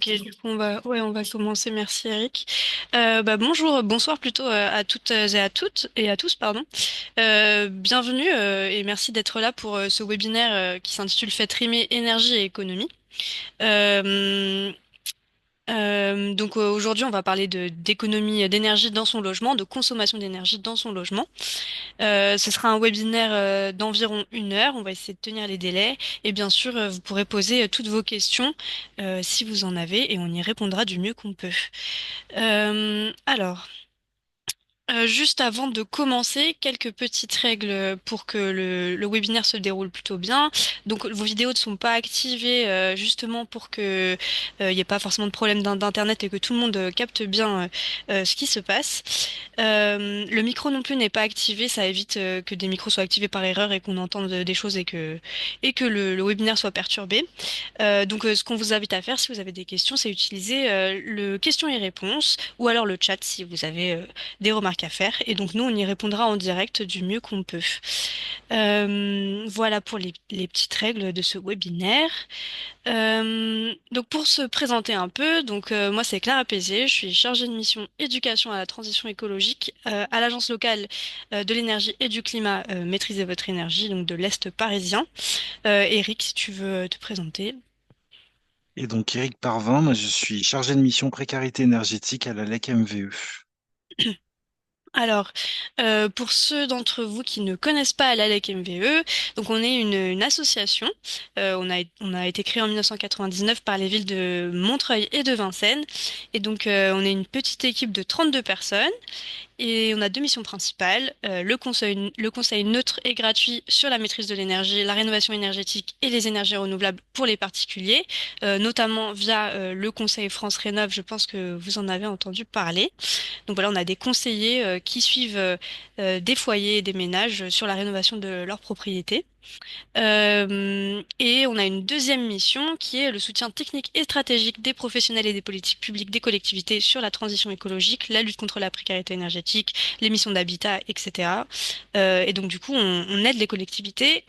Ok, du coup, on va commencer. Merci, Eric. Bonjour, bonsoir plutôt à toutes et à toutes et à tous, pardon. Bienvenue et merci d'être là pour ce webinaire qui s'intitule Faites rimer énergie et économie. Euh, Aujourd'hui, on va parler d'économie d'énergie dans son logement, de consommation d'énergie dans son logement. Ce sera un webinaire d'environ 1 heure. On va essayer de tenir les délais. Et bien sûr, vous pourrez poser toutes vos questions si vous en avez et on y répondra du mieux qu'on peut. Alors, juste avant de commencer, quelques petites règles pour que le webinaire se déroule plutôt bien. Donc, vos vidéos ne sont pas activées justement pour que il n'y ait pas forcément de problème d'internet et que tout le monde capte bien ce qui se passe. Le micro non plus n'est pas activé, ça évite que des micros soient activés par erreur et qu'on entende des choses et que le webinaire soit perturbé. Ce qu'on vous invite à faire si vous avez des questions, c'est utiliser le questions et réponses ou alors le chat si vous avez des remarques à faire. Et donc nous, on y répondra en direct du mieux qu'on peut. Voilà pour les petites règles de ce webinaire. Donc pour se présenter un peu, moi c'est Clara Pézier, je suis chargée de mission éducation à la transition écologique à l'agence locale de l'énergie et du climat Maîtriser votre énergie, donc de l'Est parisien. Eric, si tu veux te présenter. Et donc, Eric Parvin, moi, je suis chargé de mission précarité énergétique à la LEC MVE. Alors, pour ceux d'entre vous qui ne connaissent pas l'ALEC MVE, donc on est une association. On a été créé en 1999 par les villes de Montreuil et de Vincennes. Et on est une petite équipe de 32 personnes. Et on a deux missions principales, le conseil neutre et gratuit sur la maîtrise de l'énergie, la rénovation énergétique et les énergies renouvelables pour les particuliers, notamment via le conseil France Rénov', je pense que vous en avez entendu parler. Donc voilà, on a des conseillers qui suivent des foyers et des ménages sur la rénovation de leur propriété. Et on a une deuxième mission qui est le soutien technique et stratégique des professionnels et des politiques publiques des collectivités sur la transition écologique, la lutte contre la précarité énergétique, l'émission d'habitat, etc. Et donc du coup, on aide les collectivités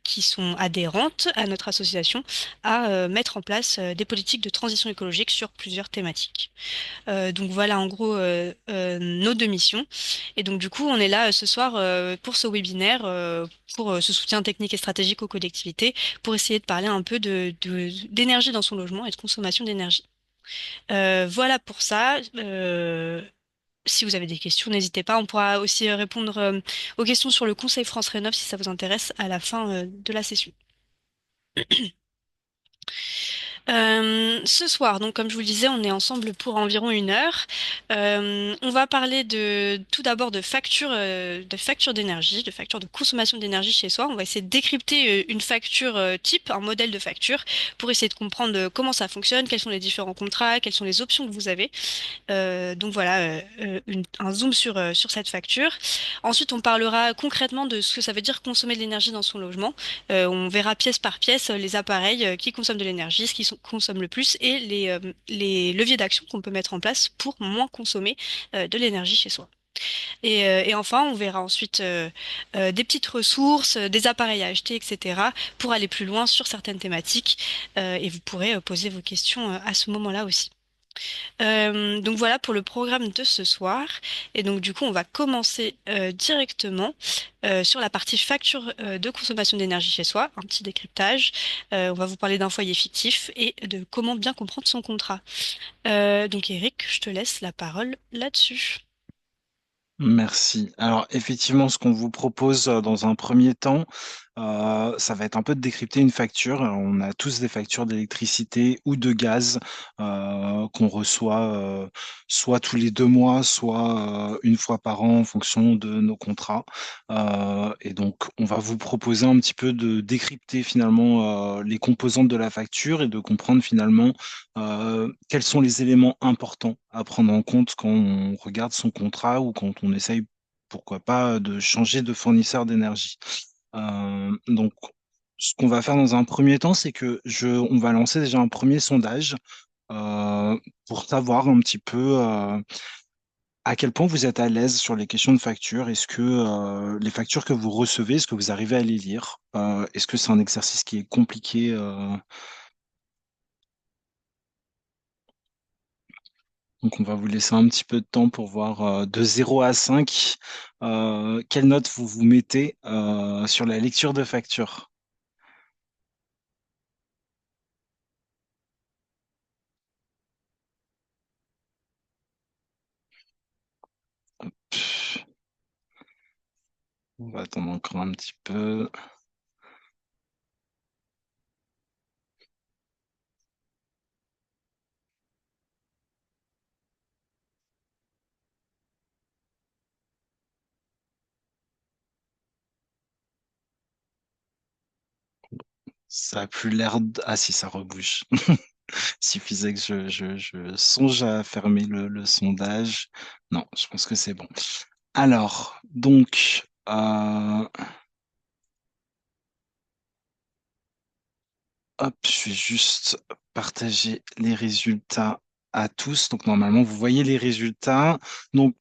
qui sont adhérentes à notre association à mettre en place des politiques de transition écologique sur plusieurs thématiques. Donc voilà en gros nos deux missions. Et donc du coup, on est là ce soir pour ce webinaire, pour ce soutien technique et stratégique aux collectivités, pour essayer de parler un peu d'énergie dans son logement et de consommation d'énergie. Voilà pour ça. Si vous avez des questions, n'hésitez pas. On pourra aussi répondre aux questions sur le Conseil France Rénov' si ça vous intéresse à la fin de la session. Ce soir, donc comme je vous le disais, on est ensemble pour environ 1 heure. On va parler tout d'abord de factures d'énergie, de factures de consommation d'énergie chez soi. On va essayer de décrypter une facture type, un modèle de facture, pour essayer de comprendre comment ça fonctionne, quels sont les différents contrats, quelles sont les options que vous avez. Un zoom sur cette facture. Ensuite, on parlera concrètement de ce que ça veut dire consommer de l'énergie dans son logement. On verra pièce par pièce les appareils qui consomment de l'énergie, consomment le plus et les leviers d'action qu'on peut mettre en place pour moins consommer de l'énergie chez soi. Et enfin, on verra ensuite des petites ressources, des appareils à acheter, etc., pour aller plus loin sur certaines thématiques. Et vous pourrez poser vos questions à ce moment-là aussi. Donc voilà pour le programme de ce soir. Et donc du coup, on va commencer directement sur la partie facture de consommation d'énergie chez soi, un petit décryptage. On va vous parler d'un foyer fictif et de comment bien comprendre son contrat. Donc Eric, je te laisse la parole là-dessus. Merci. Alors, effectivement, ce qu'on vous propose dans un premier temps, ça va être un peu de décrypter une facture. Alors, on a tous des factures d'électricité ou de gaz qu'on reçoit soit tous les 2 mois, soit une fois par an en fonction de nos contrats. Et donc, on va vous proposer un petit peu de décrypter finalement les composantes de la facture et de comprendre finalement quels sont les éléments importants à prendre en compte quand on regarde son contrat ou quand on essaye, pourquoi pas, de changer de fournisseur d'énergie. Donc, ce qu'on va faire dans un premier temps, c'est que on va lancer déjà un premier sondage euh, pour savoir un petit peu à quel point vous êtes à l'aise sur les questions de facture. Est-ce que les factures que vous recevez, est-ce que vous arrivez à les lire? Est-ce que c'est un exercice qui est compliqué? Donc, on va vous laisser un petit peu de temps pour voir de 0 à 5 quelle note vous vous mettez sur la lecture de facture. Pff, on va attendre encore un petit peu. Ça a plus l'air de... Ah si, ça rebouge. Suffisait que je songe à fermer le sondage. Non, je pense que c'est bon. Alors, donc, hop, je vais juste partager les résultats à tous. Donc, normalement, vous voyez les résultats. Donc,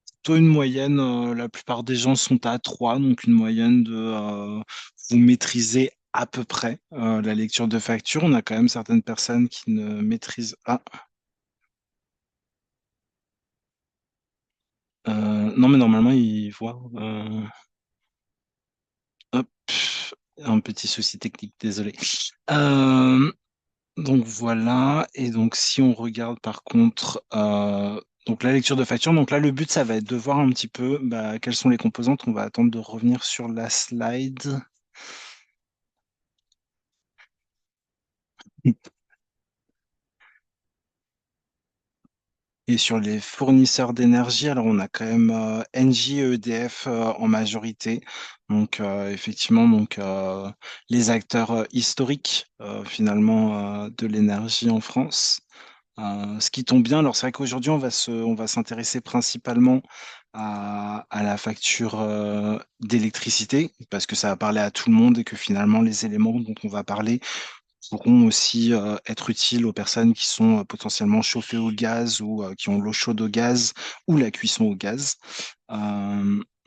plutôt une moyenne, la plupart des gens sont à 3, donc une moyenne de... vous maîtrisez à peu près la lecture de facture. On a quand même certaines personnes qui ne maîtrisent... Ah, non, mais normalement, ils voient. Hop, un petit souci technique, désolé. Euh, donc voilà, et donc si on regarde par contre donc la lecture de facture, donc là le but ça va être de voir un petit peu bah, quelles sont les composantes. On va attendre de revenir sur la slide. Et sur les fournisseurs d'énergie, alors on a quand même Engie et EDF en majorité. Donc effectivement, donc les acteurs historiques finalement de l'énergie en France. Ce qui tombe bien, alors c'est vrai qu'aujourd'hui on va s'intéresser principalement à la facture d'électricité parce que ça va parler à tout le monde et que finalement les éléments dont on va parler pourront aussi être utiles aux personnes qui sont potentiellement chauffées au gaz ou qui ont l'eau chaude au gaz ou la cuisson au gaz.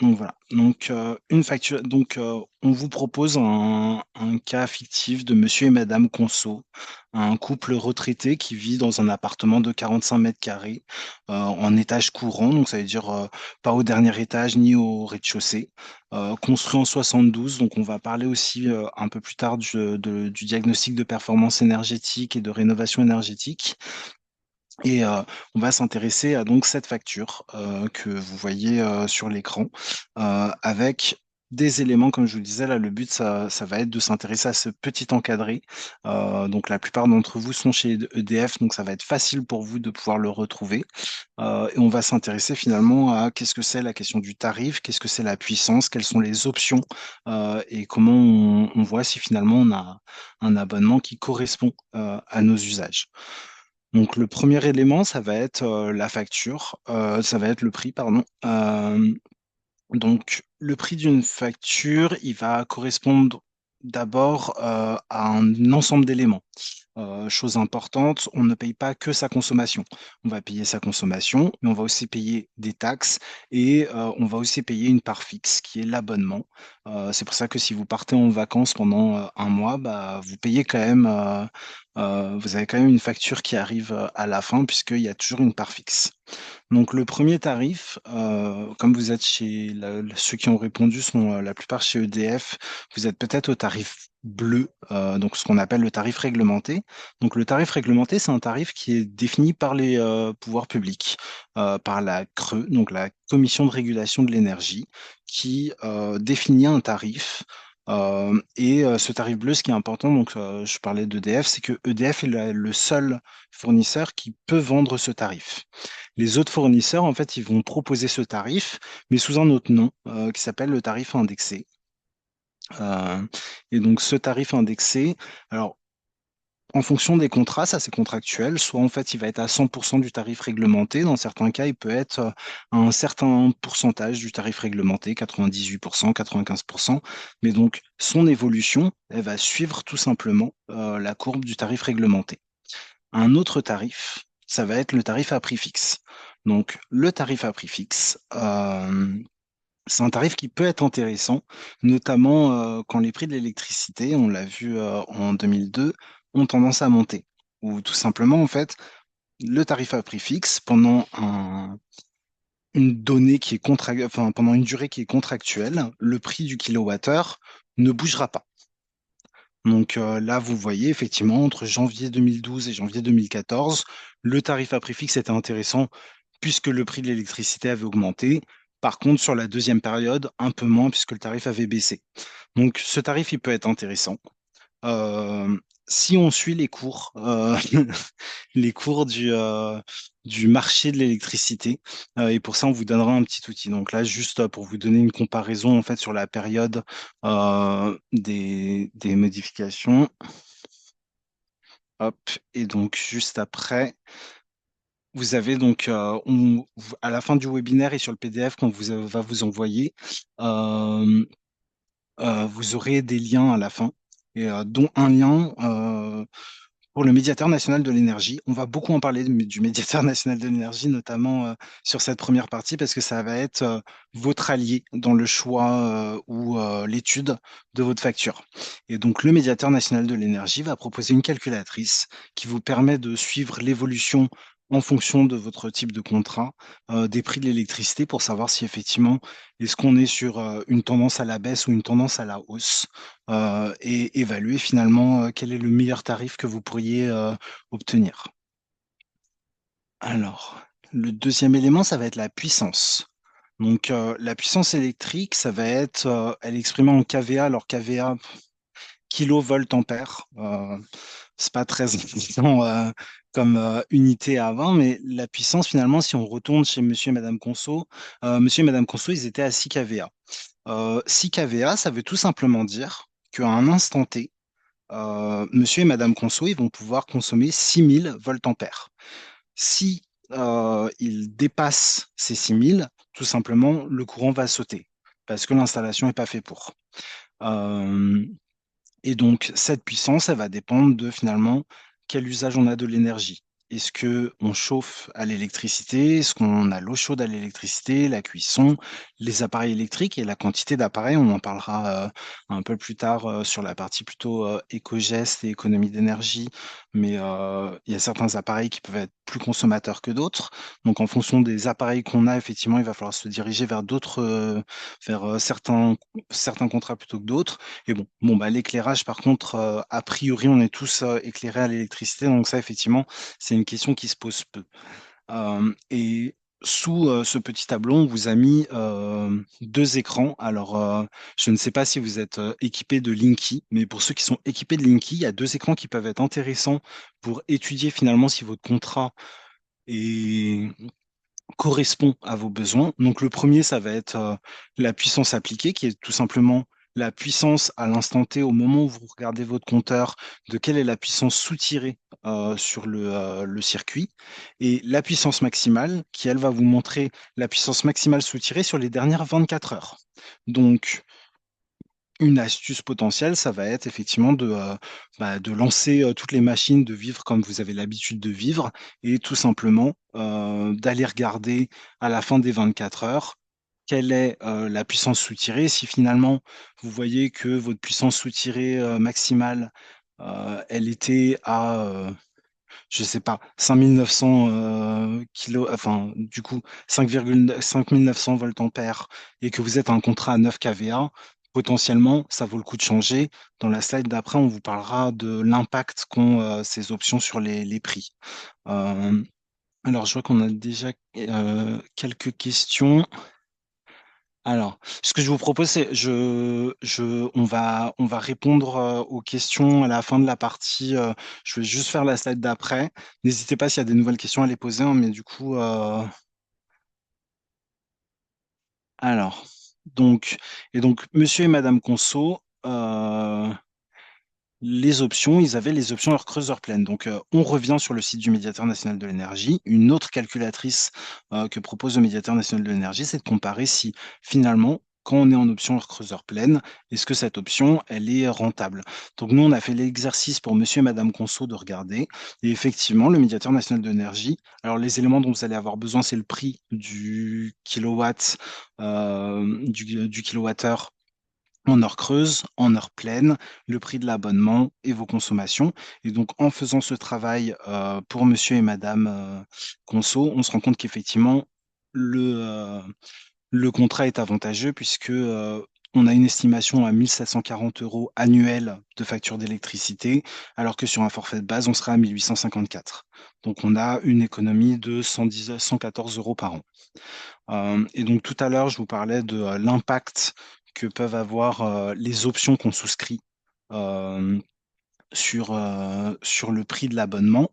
Donc voilà. Donc une facture. Donc on vous propose un cas fictif de Monsieur et Madame Conso, un couple retraité qui vit dans un appartement de 45 mètres carrés en étage courant. Donc ça veut dire pas au dernier étage ni au rez-de-chaussée. Construit en 72. Donc on va parler aussi un peu plus tard du diagnostic de performance énergétique et de rénovation énergétique. Et on va s'intéresser à donc cette facture que vous voyez sur l'écran avec des éléments, comme je vous le disais, là, le but, ça va être de s'intéresser à ce petit encadré. Donc, la plupart d'entre vous sont chez EDF, donc ça va être facile pour vous de pouvoir le retrouver. Et on va s'intéresser finalement à qu'est-ce que c'est la question du tarif, qu'est-ce que c'est la puissance, quelles sont les options et comment on voit si finalement on a un abonnement qui correspond à nos usages. Donc le premier élément, ça va être la facture, ça va être le prix, pardon. Donc le prix d'une facture, il va correspondre d'abord à un ensemble d'éléments. Chose importante, on ne paye pas que sa consommation. On va payer sa consommation, mais on va aussi payer des taxes et on va aussi payer une part fixe qui est l'abonnement. C'est pour ça que si vous partez en vacances pendant un mois, bah, vous payez quand même, vous avez quand même une facture qui arrive à la fin puisqu'il y a toujours une part fixe. Donc le premier tarif, comme vous êtes chez ceux qui ont répondu sont la plupart chez EDF, vous êtes peut-être au tarif bleu, donc ce qu'on appelle le tarif réglementé. Donc le tarif réglementé, c'est un tarif qui est défini par les pouvoirs publics, par la CRE, donc la Commission de régulation de l'énergie, qui définit un tarif. Ce tarif bleu, ce qui est important, donc je parlais d'EDF, c'est que EDF est le seul fournisseur qui peut vendre ce tarif. Les autres fournisseurs, en fait, ils vont proposer ce tarif, mais sous un autre nom, qui s'appelle le tarif indexé. Euh, et donc, ce tarif indexé, alors, en fonction des contrats, ça c'est contractuel, soit en fait, il va être à 100% du tarif réglementé. Dans certains cas, il peut être à un certain pourcentage du tarif réglementé, 98%, 95%. Mais donc, son évolution, elle va suivre tout simplement la courbe du tarif réglementé. Un autre tarif, ça va être le tarif à prix fixe. Donc, le tarif à prix fixe, c'est un tarif qui peut être intéressant, notamment quand les prix de l'électricité, on l'a vu en 2002, ont tendance à monter. Ou tout simplement, en fait, le tarif à prix fixe pendant une donnée qui est enfin, pendant une durée qui est contractuelle, le prix du kilowattheure ne bougera pas. Donc là, vous voyez effectivement entre janvier 2012 et janvier 2014, le tarif à prix fixe était intéressant puisque le prix de l'électricité avait augmenté. Par contre, sur la deuxième période, un peu moins puisque le tarif avait baissé. Donc ce tarif, il peut être intéressant. Euh, si on suit les cours, les cours du marché de l'électricité, et pour ça, on vous donnera un petit outil. Donc là, juste pour vous donner une comparaison en fait sur la période des modifications. Hop, et donc juste après, vous avez donc à la fin du webinaire et sur le PDF qu'on va vous envoyer, euh, vous aurez des liens à la fin, et dont un lien pour le médiateur national de l'énergie. On va beaucoup en parler du médiateur national de l'énergie, notamment sur cette première partie, parce que ça va être votre allié dans le choix ou l'étude de votre facture. Et donc, le médiateur national de l'énergie va proposer une calculatrice qui vous permet de suivre l'évolution en fonction de votre type de contrat, des prix de l'électricité pour savoir si effectivement est-ce qu'on est sur une tendance à la baisse ou une tendance à la hausse et évaluer finalement quel est le meilleur tarif que vous pourriez obtenir. Alors, le deuxième élément, ça va être la puissance. Donc, la puissance électrique, ça va être, elle est exprimée en kVA. Alors, kVA, kilovolt ampère, c'est pas très évident comme unité à avoir, mais la puissance, finalement, si on retourne chez Monsieur et Madame Conso, Monsieur et Madame Conso, ils étaient à 6 kVA. 6 kVA, ça veut tout simplement dire qu'à un instant T, Monsieur et Madame Conso, ils vont pouvoir consommer 6000 voltampères. Si ils dépassent ces 6000, tout simplement, le courant va sauter parce que l'installation n'est pas faite pour. Euh, et donc, cette puissance, elle va dépendre de finalement quel usage on a de l'énergie. Est-ce que on chauffe à l'électricité? Est-ce qu'on a l'eau chaude à l'électricité, la cuisson, les appareils électriques et la quantité d'appareils? On en parlera un peu plus tard sur la partie plutôt éco-gestes et économie d'énergie. Mais il y a certains appareils qui peuvent être plus consommateurs que d'autres. Donc, en fonction des appareils qu'on a, effectivement, il va falloir se diriger vers certains contrats plutôt que d'autres. Et bah, l'éclairage, par contre, a priori, on est tous éclairés à l'électricité, donc ça, effectivement, c'est une question qui se pose peu. Et sous ce petit tableau, on vous a mis deux écrans. Alors, je ne sais pas si vous êtes équipé de Linky, mais pour ceux qui sont équipés de Linky, il y a deux écrans qui peuvent être intéressants pour étudier finalement si votre contrat est correspond à vos besoins. Donc le premier, ça va être la puissance appliquée, qui est tout simplement la puissance à l'instant T, au moment où vous regardez votre compteur, de quelle est la puissance soutirée sur le circuit, et la puissance maximale, qui, elle, va vous montrer la puissance maximale soutirée sur les dernières 24 heures. Donc, une astuce potentielle, ça va être effectivement de lancer toutes les machines, de vivre comme vous avez l'habitude de vivre et tout simplement d'aller regarder à la fin des 24 heures quelle est la puissance soutirée. Si finalement vous voyez que votre puissance soutirée maximale, elle était à, je sais pas, 5900 kilos, enfin du coup 5900 voltampères et que vous êtes à un contrat à 9 kVA, potentiellement, ça vaut le coup de changer. Dans la slide d'après, on vous parlera de l'impact qu'ont ces options sur les prix. Euh, alors, je vois qu'on a déjà quelques questions. Alors, ce que je vous propose, c'est on va répondre aux questions à la fin de la partie. Je vais juste faire la slide d'après. N'hésitez pas s'il y a des nouvelles questions à les poser, hein, mais du coup, alors, donc, Monsieur et Madame Conso, les options, ils avaient les options heure creuse, heure pleine. Donc, on revient sur le site du Médiateur national de l'énergie. Une autre calculatrice que propose le Médiateur national de l'énergie, c'est de comparer si finalement, quand on est en option heure creuse, heure pleine, est-ce que cette option, elle est rentable? Donc, nous, on a fait l'exercice pour Monsieur et Madame Conso de regarder. Et effectivement, le Médiateur national de l'énergie, alors les éléments dont vous allez avoir besoin, c'est le prix du kilowatt, du kilowattheure en heure creuse, en heure pleine, le prix de l'abonnement et vos consommations. Et donc, en faisant ce travail pour monsieur et madame Conso, on se rend compte qu'effectivement, le, euh, le contrat est avantageux puisque on a une estimation à 1 740 € annuels de facture d'électricité, alors que sur un forfait de base, on sera à 1 854. Donc, on a une économie de 114 € par an. Et donc tout à l'heure, je vous parlais de l'impact que peuvent avoir les options qu'on souscrit euh, sur le prix de l'abonnement.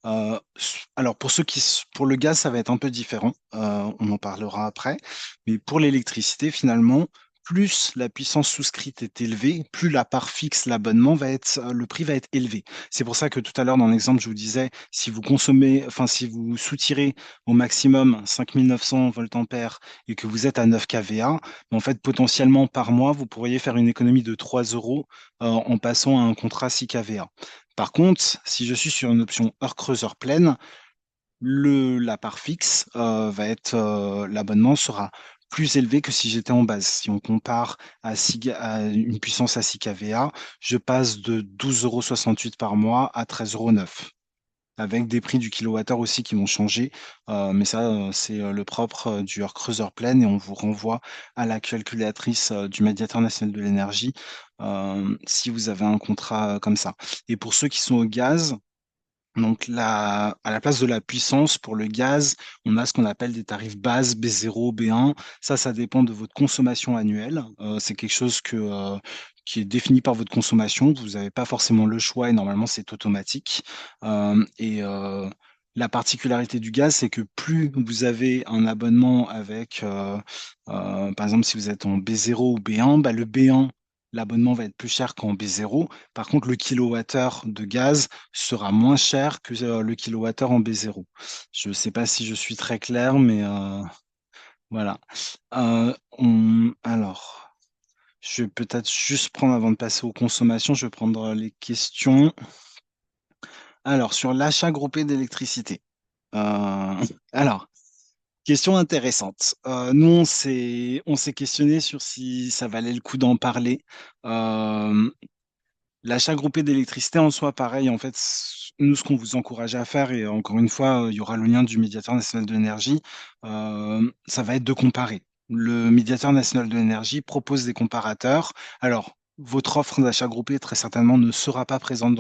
Alors pour le gaz, ça va être un peu différent. On en parlera après. Mais pour l'électricité, finalement, plus la puissance souscrite est élevée, plus la part fixe, l'abonnement le prix va être élevé. C'est pour ça que tout à l'heure, dans l'exemple, je vous disais, si vous consommez, enfin, si vous soutirez au maximum 5900 voltampères et que vous êtes à 9 kVA, en fait, potentiellement par mois, vous pourriez faire une économie de 3 euros en passant à un contrat 6 kVA. Par contre, si je suis sur une option heure creuse, heure pleine, la part fixe l'abonnement sera plus élevé que si j'étais en base. Si on compare à une puissance à 6 kVA, je passe de 12,68 € par mois à 13,09 € avec des prix du kilowattheure aussi qui vont changer. Mais ça, c'est le propre du heure creuse, heure pleine et on vous renvoie à la calculatrice du médiateur national de l'énergie si vous avez un contrat comme ça. Et pour ceux qui sont au gaz, donc à la place de la puissance pour le gaz, on a ce qu'on appelle des tarifs base B0, B1. Ça dépend de votre consommation annuelle. C'est quelque chose qui est défini par votre consommation. Vous n'avez pas forcément le choix et normalement c'est automatique. La particularité du gaz, c'est que plus vous avez un abonnement avec, par exemple, si vous êtes en B0 ou B1, bah, le B1, l'abonnement va être plus cher qu'en B0. Par contre, le kilowattheure de gaz sera moins cher que le kilowattheure en B0. Je ne sais pas si je suis très clair, mais voilà. Alors, je vais peut-être juste prendre, avant de passer aux consommations, je vais prendre les questions. Alors, sur l'achat groupé d'électricité. Alors, question intéressante. Nous, on s'est questionné sur si ça valait le coup d'en parler. Euh, L'achat groupé d'électricité en soi, pareil, en fait, nous, ce qu'on vous encourage à faire, et encore une fois, il y aura le lien du médiateur national de l'énergie, ça va être de comparer. Le médiateur national de l'énergie propose des comparateurs. Alors, votre offre d'achat groupé, très certainement, ne sera pas présente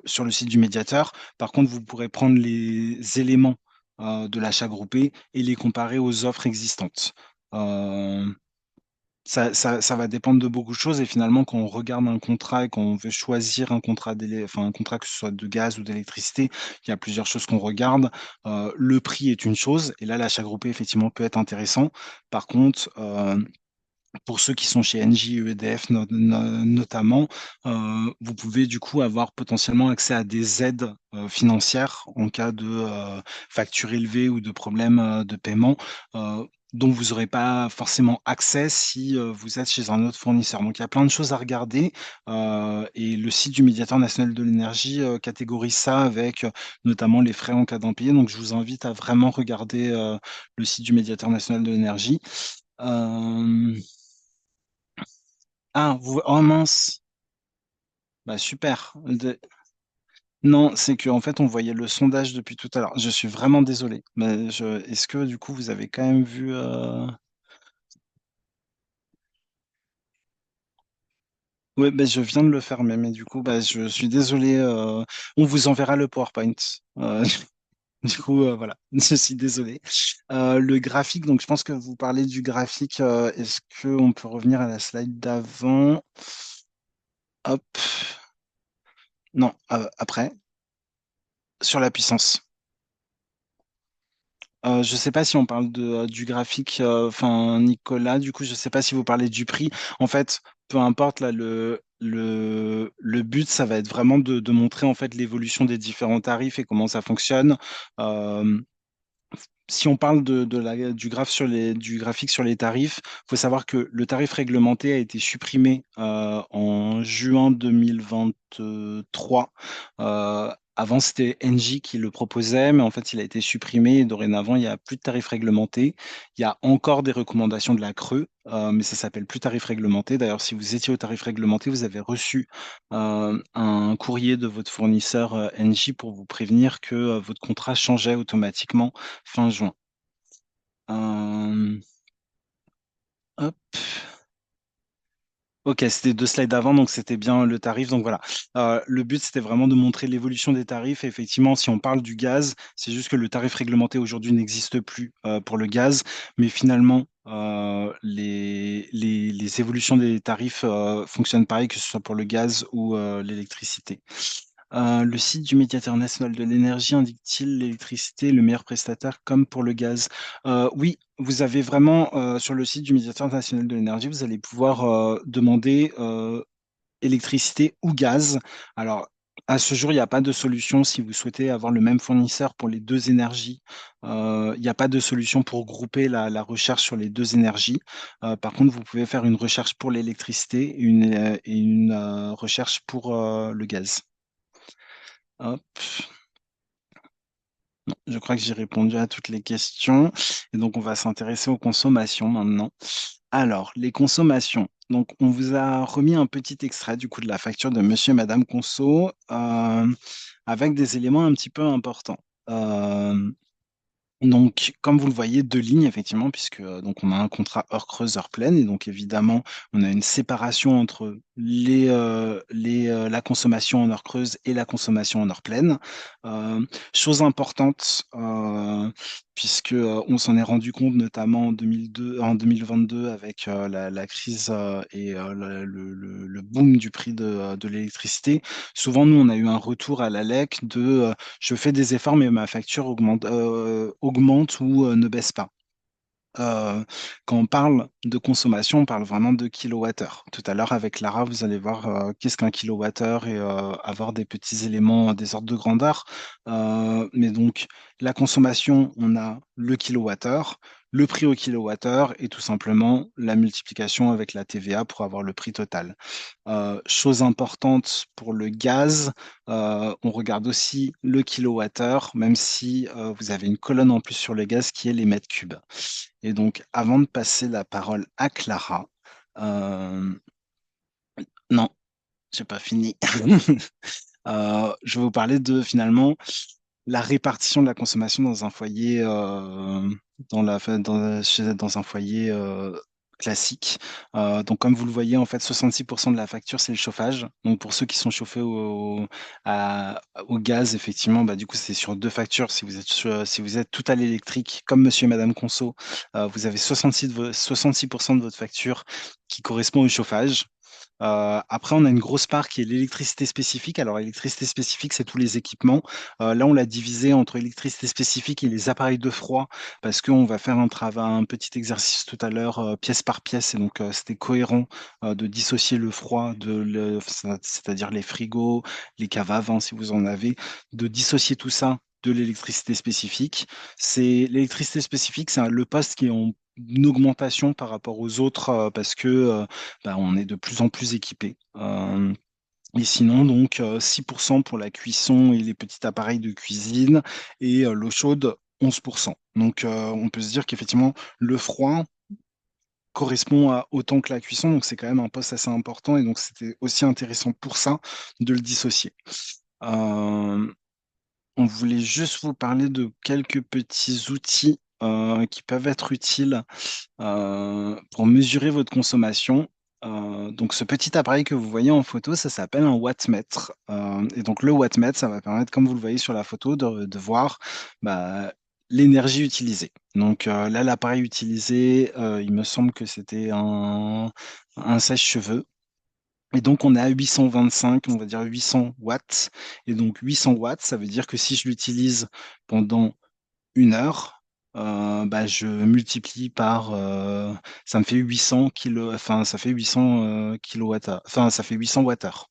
sur le site du médiateur. Par contre, vous pourrez prendre les éléments de l'achat groupé et les comparer aux offres existantes. Euh, ça va dépendre de beaucoup de choses et finalement, quand on regarde un contrat et quand veut choisir enfin, un contrat que ce soit de gaz ou d'électricité, il y a plusieurs choses qu'on regarde. Le prix est une chose et là, l'achat groupé, effectivement, peut être intéressant. Par contre, pour ceux qui sont chez Engie et EDF notamment, vous pouvez du coup avoir potentiellement accès à des aides financières en cas de facture élevée ou de problème de paiement. Dont vous n'aurez pas forcément accès si vous êtes chez un autre fournisseur. Donc il y a plein de choses à regarder et le site du médiateur national de l'énergie catégorise ça avec notamment les frais en cas d'impayé. Donc je vous invite à vraiment regarder le site du médiateur national de l'énergie. Euh, oh mince, bah super. Non, c'est que en fait on voyait le sondage depuis tout à l'heure. Je suis vraiment désolé. Mais est-ce que du coup vous avez quand même vu Oui, bah, je viens de le faire mais du coup bah, je suis désolé. On vous enverra le PowerPoint. Euh, du coup voilà, je suis désolé. Le graphique, donc je pense que vous parlez du graphique. Est-ce qu'on peut revenir à la slide d'avant? Hop. Non, après, sur la puissance. Je ne sais pas si on parle du graphique, enfin Nicolas, du coup, je ne sais pas si vous parlez du prix. En fait, peu importe, là, le but, ça va être vraiment de montrer en fait l'évolution des différents tarifs et comment ça fonctionne. Euh, Si on parle du graphique sur les tarifs, il faut savoir que le tarif réglementé a été supprimé en juin 2023 Avant, c'était Engie qui le proposait, mais en fait, il a été supprimé et dorénavant, il n'y a plus de tarifs réglementés. Il y a encore des recommandations de la Creux, mais ça s'appelle plus tarif réglementé. D'ailleurs, si vous étiez au tarif réglementé, vous avez reçu un courrier de votre fournisseur Engie pour vous prévenir que votre contrat changeait automatiquement fin juin. Euh, hop. Ok, c'était deux slides avant, donc c'était bien le tarif. Donc voilà, le but c'était vraiment de montrer l'évolution des tarifs. Et effectivement, si on parle du gaz, c'est juste que le tarif réglementé aujourd'hui n'existe plus pour le gaz, mais finalement, les évolutions des tarifs fonctionnent pareil, que ce soit pour le gaz ou l'électricité. Le site du médiateur national de l'énergie indique-t-il l'électricité est le meilleur prestataire comme pour le gaz? Oui, vous avez vraiment sur le site du médiateur national de l'énergie, vous allez pouvoir demander électricité ou gaz. Alors, à ce jour, il n'y a pas de solution si vous souhaitez avoir le même fournisseur pour les deux énergies. Il n'y a pas de solution pour grouper la recherche sur les deux énergies. Par contre, vous pouvez faire une recherche pour l'électricité et une recherche pour le gaz. Hop. Je crois que j'ai répondu à toutes les questions. Et donc, on va s'intéresser aux consommations maintenant. Alors, les consommations. Donc, on vous a remis un petit extrait du coup de la facture de Monsieur et Madame Conso avec des éléments un petit peu importants. Euh, donc, comme vous le voyez, deux lignes, effectivement, puisque donc on a un contrat heure creuse, heure pleine, et donc évidemment, on a une séparation entre la consommation en heure creuse et la consommation en heure pleine. Chose importante, puisque on s'en est rendu compte notamment en 2022 avec la crise et le boom du prix de l'électricité. Souvent, nous, on a eu un retour à la LEC de je fais des efforts, mais ma facture augmente ou ne baisse pas. Quand on parle de consommation, on parle vraiment de kilowattheure. Tout à l'heure, avec Lara, vous allez voir qu'est-ce qu'un kilowattheure et avoir des petits éléments, des ordres de grandeur. Mais donc, la consommation, on a le kilowattheure, le prix au kilowattheure et tout simplement la multiplication avec la TVA pour avoir le prix total. Chose importante pour le gaz, on regarde aussi le kilowattheure, même si vous avez une colonne en plus sur le gaz qui est les mètres cubes. Et donc, avant de passer la parole à Clara, euh, non, j'ai pas fini. Je vais vous parler de finalement la répartition de la consommation dans un foyer, dans un foyer classique. Donc, comme vous le voyez, en fait, 66% de la facture, c'est le chauffage. Donc, pour ceux qui sont chauffés au gaz, effectivement, bah, du coup, c'est sur deux factures. Si vous êtes tout à l'électrique, comme Monsieur et Madame Conso, vous avez 66% de votre facture qui correspond au chauffage. Après, on a une grosse part qui est l'électricité spécifique. Alors, l'électricité spécifique, c'est tous les équipements. Là, on l'a divisé entre électricité spécifique et les appareils de froid parce qu'on va faire un petit exercice tout à l'heure, pièce par pièce. Et donc, c'était cohérent de dissocier le froid, c'est-à-dire les frigos, les caves à vent, si vous en avez, de dissocier tout ça de l'électricité spécifique. L'électricité spécifique, c'est le poste qui est en une augmentation par rapport aux autres parce que bah, on est de plus en plus équipé. Et sinon, donc, 6% pour la cuisson et les petits appareils de cuisine et l'eau chaude, 11%. Donc, on peut se dire qu'effectivement, le froid correspond à autant que la cuisson. Donc, c'est quand même un poste assez important. Et donc, c'était aussi intéressant pour ça de le dissocier. Euh, on voulait juste vous parler de quelques petits outils qui peuvent être utiles pour mesurer votre consommation. Donc, ce petit appareil que vous voyez en photo, ça s'appelle un wattmètre. Et donc, le wattmètre, ça va permettre, comme vous le voyez sur la photo, de voir bah, l'énergie utilisée. Donc, là, l'appareil utilisé, il me semble que c'était un sèche-cheveux. Et donc, on est à 825, on va dire 800 watts. Et donc, 800 watts, ça veut dire que si je l'utilise pendant une heure, bah, je multiplie par, ça me fait 800 kilos, enfin, ça fait 800 kilowattheures, enfin, ça fait 800 wattheures.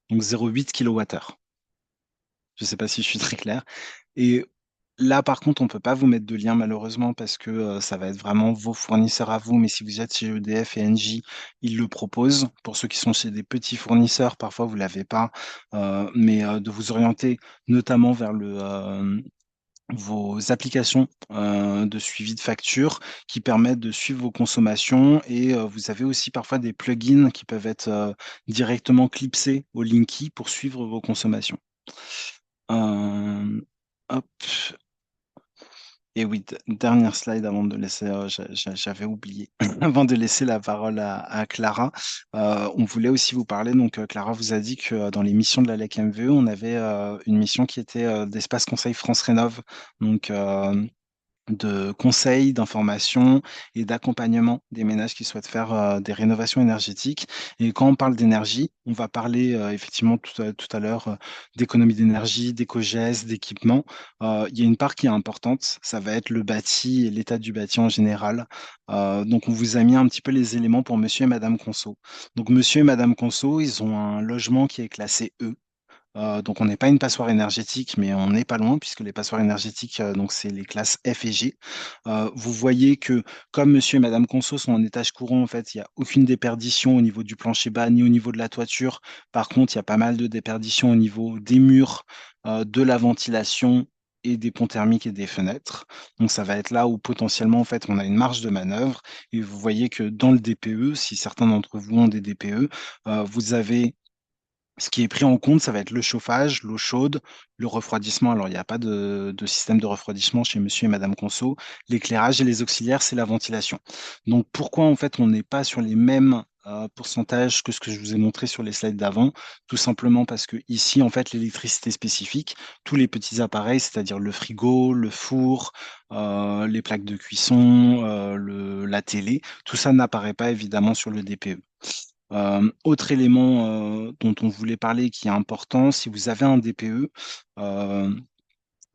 Donc 0,8 kilowattheures. Je ne sais pas si je suis très clair. Et Là, par contre, on ne peut pas vous mettre de lien malheureusement parce que ça va être vraiment vos fournisseurs à vous. Mais si vous êtes chez EDF et Engie, ils le proposent. Pour ceux qui sont chez des petits fournisseurs, parfois vous ne l'avez pas, mais de vous orienter notamment vers vos applications de suivi de facture qui permettent de suivre vos consommations et vous avez aussi parfois des plugins qui peuvent être directement clipsés au Linky pour suivre vos consommations. Euh, hop. Et oui, dernière slide avant de laisser, j'avais oublié, avant de laisser la parole à Clara. On voulait aussi vous parler, donc Clara vous a dit que dans les missions de la LEC MVE, on avait une mission qui était d'Espace Conseil France Rénov. Donc, de conseils, d'informations et d'accompagnement des ménages qui souhaitent faire des rénovations énergétiques. Et quand on parle d'énergie, on va parler effectivement tout à l'heure d'économie d'énergie, d'éco-gestes, d'équipement. Il y a une part qui est importante, ça va être le bâti et l'état du bâti en général. Donc on vous a mis un petit peu les éléments pour Monsieur et Madame Conso. Donc Monsieur et Madame Conso, ils ont un logement qui est classé E. Donc on n'est pas une passoire énergétique, mais on n'est pas loin, puisque les passoires énergétiques, donc c'est les classes F et G. Vous voyez que comme Monsieur et Madame Conso sont en étage courant, en fait, il n'y a aucune déperdition au niveau du plancher bas ni au niveau de la toiture. Par contre, il y a pas mal de déperdition au niveau des murs, de la ventilation et des ponts thermiques et des fenêtres. Donc ça va être là où potentiellement, en fait, on a une marge de manœuvre. Et vous voyez que dans le DPE, si certains d'entre vous ont des DPE, vous avez ce qui est pris en compte, ça va être le chauffage, l'eau chaude, le refroidissement. Alors, il n'y a pas de système de refroidissement chez Monsieur et Madame Conso. L'éclairage et les auxiliaires, c'est la ventilation. Donc, pourquoi en fait on n'est pas sur les mêmes pourcentages que ce que je vous ai montré sur les slides d'avant? Tout simplement parce que ici, en fait, l'électricité spécifique, tous les petits appareils, c'est-à-dire le frigo, le four, les plaques de cuisson, la télé, tout ça n'apparaît pas évidemment sur le DPE. Autre élément dont on voulait parler qui est important, si vous avez un DPE, euh,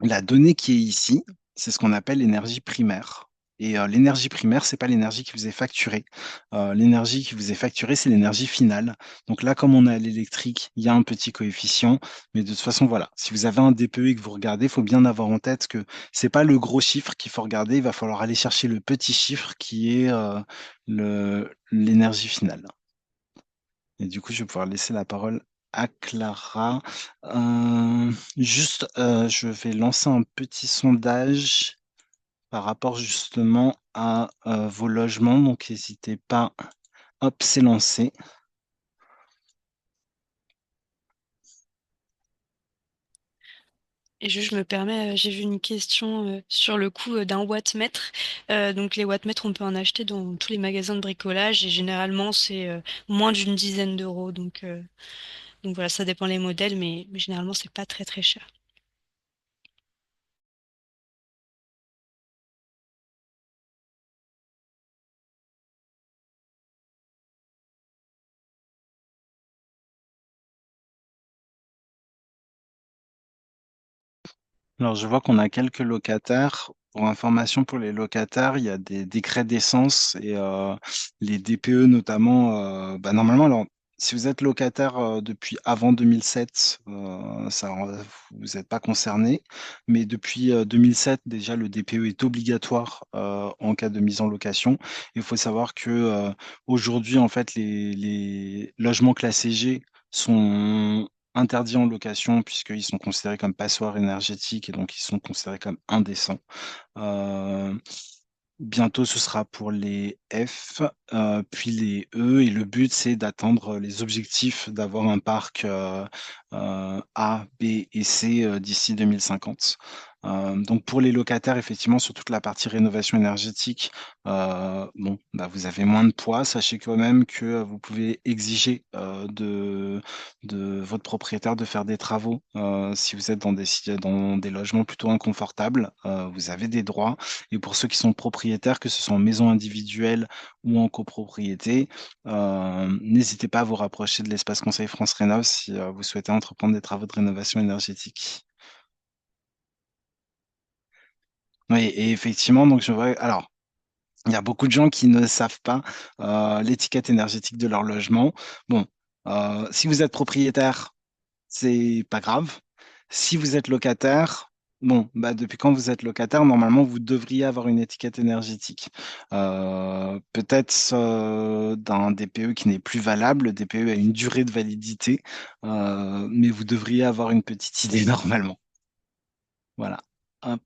la donnée qui est ici, c'est ce qu'on appelle l'énergie primaire. Et l'énergie primaire, c'est pas l'énergie qui vous est facturée. L'énergie qui vous est facturée, c'est l'énergie finale. Donc là, comme on a l'électrique, il y a un petit coefficient. Mais de toute façon, voilà, si vous avez un DPE et que vous regardez, il faut bien avoir en tête que c'est pas le gros chiffre qu'il faut regarder. Il va falloir aller chercher le petit chiffre qui est l'énergie finale. Et du coup, je vais pouvoir laisser la parole à Clara. Je vais lancer un petit sondage par rapport justement à vos logements. Donc, n'hésitez pas. Hop, c'est lancé. Et je me permets, j'ai vu une question sur le coût d'un wattmètre. Donc les wattmètres, on peut en acheter dans tous les magasins de bricolage et généralement c'est moins d'une dizaine d'euros. Donc voilà, ça dépend les modèles, mais généralement c'est pas très très cher. Alors, je vois qu'on a quelques locataires. Pour information pour les locataires, il y a des décrets d'essence et les DPE notamment. Normalement, alors, si vous êtes locataire depuis avant 2007, vous n'êtes pas concerné. Mais depuis 2007, déjà, le DPE est obligatoire en cas de mise en location. Il faut savoir que aujourd'hui, en fait, les logements classés G sont interdits en location puisqu'ils sont considérés comme passoires énergétiques et donc ils sont considérés comme indécents. Euh, Bientôt, ce sera pour les F, puis les E, et le but, c'est d'atteindre les objectifs d'avoir un parc A, B et C d'ici 2050. Donc pour les locataires, effectivement, sur toute la partie rénovation énergétique, vous avez moins de poids. Sachez quand même que vous pouvez exiger de votre propriétaire de faire des travaux. Si vous êtes dans des logements plutôt inconfortables, vous avez des droits. Et pour ceux qui sont propriétaires, que ce soit en maison individuelle ou en copropriété, n'hésitez pas à vous rapprocher de l'espace Conseil France Rénov si vous souhaitez entreprendre des travaux de rénovation énergétique. Oui, et effectivement, donc je vois. Alors, il y a beaucoup de gens qui ne savent pas l'étiquette énergétique de leur logement. Bon, si vous êtes propriétaire, c'est pas grave. Si vous êtes locataire, Bon, bah depuis quand vous êtes locataire, normalement, vous devriez avoir une étiquette énergétique. Peut-être d'un DPE qui n'est plus valable. Le DPE a une durée de validité, mais vous devriez avoir une petite idée normalement. Voilà. Hop,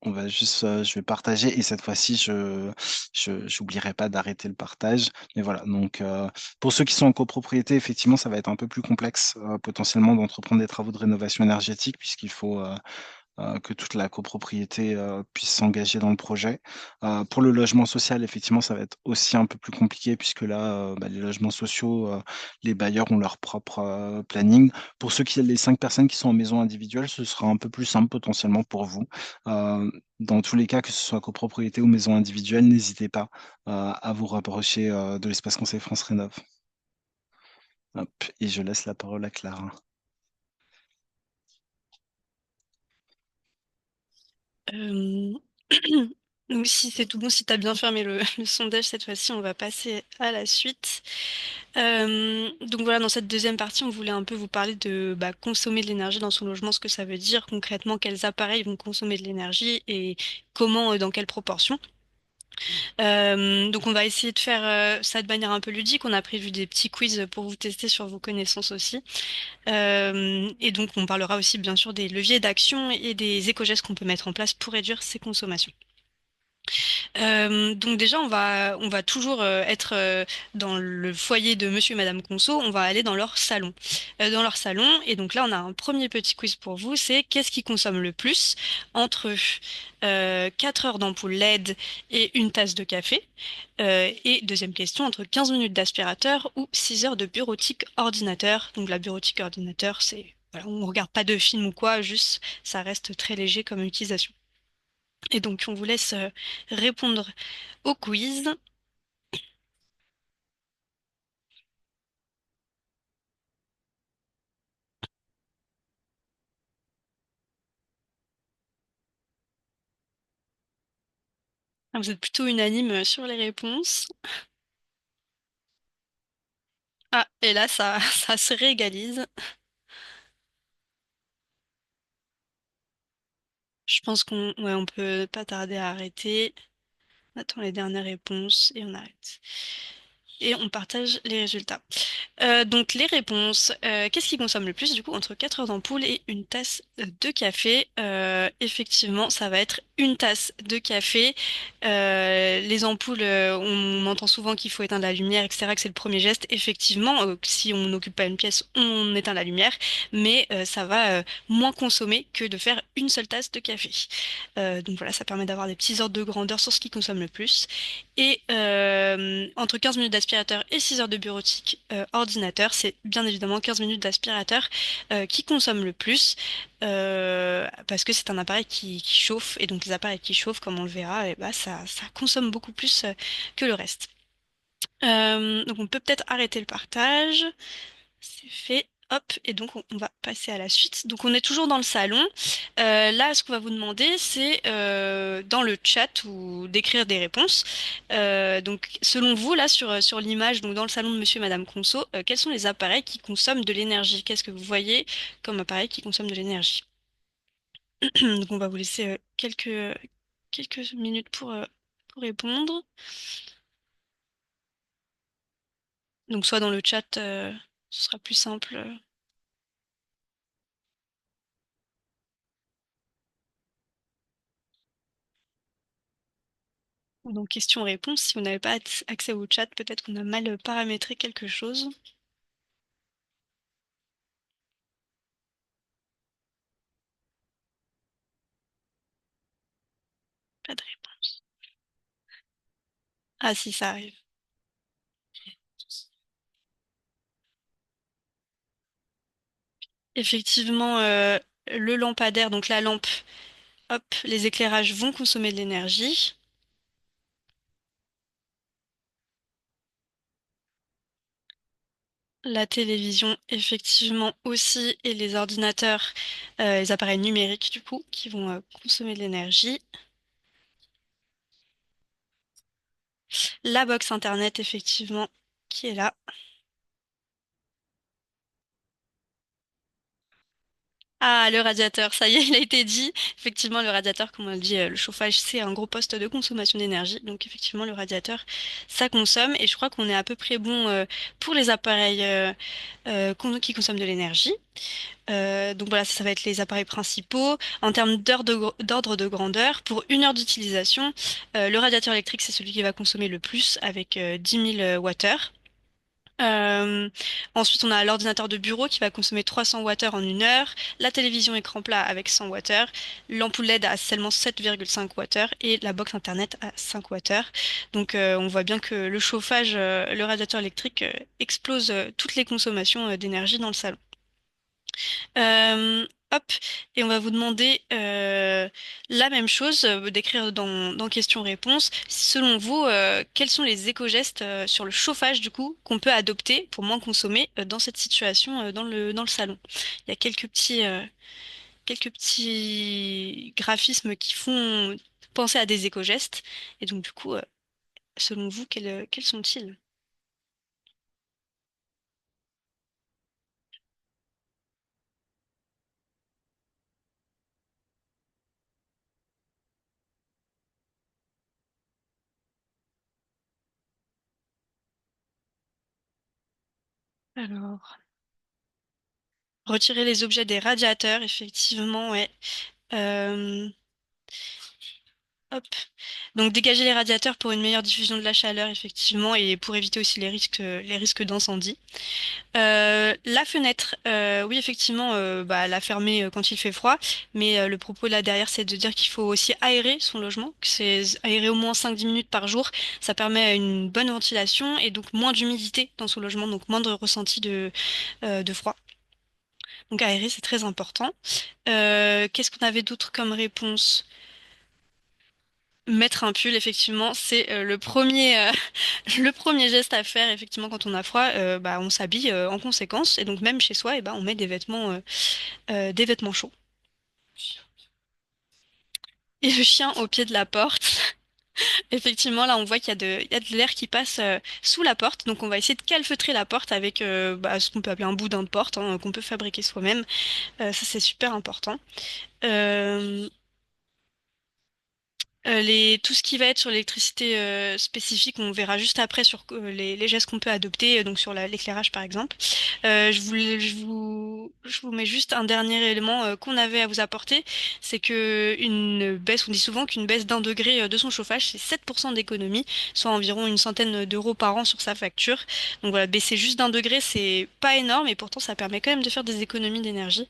on va juste, je vais partager et cette fois-ci, j'oublierai pas d'arrêter le partage. Mais voilà. Donc, pour ceux qui sont en copropriété, effectivement, ça va être un peu plus complexe, potentiellement d'entreprendre des travaux de rénovation énergétique puisqu'il faut que toute la copropriété puisse s'engager dans le projet. Pour le logement social, effectivement, ça va être aussi un peu plus compliqué puisque là, bah, les logements sociaux, les bailleurs ont leur propre planning. Pour ceux qui, les 5 personnes qui sont en maison individuelle, ce sera un peu plus simple potentiellement pour vous. Euh, Dans tous les cas, que ce soit copropriété ou maison individuelle, n'hésitez pas à vous rapprocher de l'espace Conseil France Rénov. Hop, et je laisse la parole à Clara. Euh, Donc si c'est tout bon, si tu as bien fermé le sondage cette fois-ci, on va passer à la suite. Donc voilà, dans cette deuxième partie, on voulait un peu vous parler de bah, consommer de l'énergie dans son logement, ce que ça veut dire concrètement, quels appareils vont consommer de l'énergie et comment, dans quelle proportion. Donc on va essayer de faire ça de manière un peu ludique. On a prévu des petits quiz pour vous tester sur vos connaissances aussi. Et donc on parlera aussi bien sûr des leviers d'action et des éco-gestes qu'on peut mettre en place pour réduire ses consommations. Donc déjà, on va toujours être dans le foyer de Monsieur et Madame Conso. On va aller dans leur salon. Dans leur salon. Et donc là, on a un premier petit quiz pour vous. C'est qu'est-ce qui consomme le plus entre 4 heures d'ampoule LED et une tasse de café? Et deuxième question, entre 15 minutes d'aspirateur ou 6 heures de bureautique ordinateur. Donc la bureautique ordinateur, c'est... Voilà, on ne regarde pas de film ou quoi, juste ça reste très léger comme utilisation. Et donc, on vous laisse répondre au quiz. Ah, vous êtes plutôt unanime sur les réponses. Ah, et là, ça, ça se réégalise. Je pense qu'on ouais, on peut pas tarder à arrêter. On attend les dernières réponses et on arrête. Et on partage les résultats. Donc les réponses. Qu'est-ce qui consomme le plus du coup entre 4 heures d'ampoule et une tasse de café? Effectivement, ça va être une tasse de café. Les ampoules, on entend souvent qu'il faut éteindre la lumière, etc., que c'est le premier geste. Effectivement, si on n'occupe pas une pièce, on éteint la lumière, mais ça va moins consommer que de faire une seule tasse de café. Donc voilà, ça permet d'avoir des petits ordres de grandeur sur ce qui consomme le plus. Et entre 15 minutes d'aspirateur et 6 heures de bureautique ordinateur, c'est bien évidemment 15 minutes d'aspirateur qui consomme le plus parce que c'est un appareil qui chauffe et donc les appareils qui chauffent, comme on le verra, et bah, ça consomme beaucoup plus que le reste. Donc on peut peut-être arrêter le partage. C'est fait. Hop, et donc on va passer à la suite. Donc on est toujours dans le salon. Là, ce qu'on va vous demander, c'est dans le chat ou d'écrire des réponses. Donc selon vous, là sur l'image, donc dans le salon de Monsieur et Madame Conso, quels sont les appareils qui consomment de l'énergie? Qu'est-ce que vous voyez comme appareil qui consomme de l'énergie? Donc on va vous laisser quelques minutes pour répondre. Donc soit dans le chat, ce sera plus simple. Ou donc questions-réponses. Si vous n'avez pas accès au chat, peut-être qu'on a mal paramétré quelque chose. Pas de réponse. Ah si, ça arrive. Effectivement, le lampadaire, donc la lampe, hop, les éclairages vont consommer de l'énergie. La télévision, effectivement aussi, et les ordinateurs, les appareils numériques, du coup, qui vont consommer de l'énergie. La box Internet, effectivement, qui est là. Ah, le radiateur, ça y est, il a été dit. Effectivement, le radiateur, comme on le dit, le chauffage, c'est un gros poste de consommation d'énergie. Donc, effectivement, le radiateur, ça consomme. Et je crois qu'on est à peu près bon pour les appareils qui consomment de l'énergie. Donc voilà, ça va être les appareils principaux. En termes d'ordre de grandeur, pour 1 heure d'utilisation, le radiateur électrique, c'est celui qui va consommer le plus avec 10 000 Wh. Euh, Ensuite, on a l'ordinateur de bureau qui va consommer 300 Wh en 1 heure, la télévision écran plat avec 100 Wh, l'ampoule LED à seulement 7,5 Wh et la box Internet à 5 Wh. Donc, on voit bien que le chauffage, le radiateur électrique explose toutes les consommations d'énergie dans le salon. Hop, et on va vous demander la même chose, d'écrire dans questions-réponses. Selon vous, quels sont les éco-gestes sur le chauffage du coup qu'on peut adopter pour moins consommer dans cette situation dans le salon? Il y a quelques petits graphismes qui font penser à des éco-gestes. Et donc du coup, selon vous, quels sont-ils? Alors, retirer les objets des radiateurs, effectivement, ouais. Euh, Hop. Donc dégager les radiateurs pour une meilleure diffusion de la chaleur, effectivement, et pour éviter aussi les risques d'incendie. La fenêtre, oui, effectivement, bah, la fermer quand il fait froid, mais le propos là derrière, c'est de dire qu'il faut aussi aérer son logement, que c'est aérer au moins 5-10 minutes par jour. Ça permet une bonne ventilation et donc moins d'humidité dans son logement, donc moins de ressenti de froid. Donc aérer, c'est très important. Qu'est-ce qu'on avait d'autre comme réponse? Mettre un pull, effectivement, c'est le premier geste à faire, effectivement, quand on a froid, bah, on s'habille en conséquence. Et donc, même chez soi, eh ben, on met des vêtements chauds. Et le chien au pied de la porte. Effectivement, là, on voit il y a de l'air qui passe sous la porte. Donc, on va essayer de calfeutrer la porte avec bah, ce qu'on peut appeler un boudin de porte, hein, qu'on peut fabriquer soi-même. Ça, c'est super important. Euh, tout ce qui va être sur l'électricité spécifique, on verra juste après sur les gestes qu'on peut adopter, donc sur l'éclairage par exemple. Je vous mets juste un dernier élément qu'on avait à vous apporter, c'est que une baisse, on dit souvent qu'une baisse d'1 degré de son chauffage, c'est 7% d'économie, soit environ une centaine d'euros par an sur sa facture. Donc voilà, baisser juste d'1 degré, c'est pas énorme, et pourtant ça permet quand même de faire des économies d'énergie.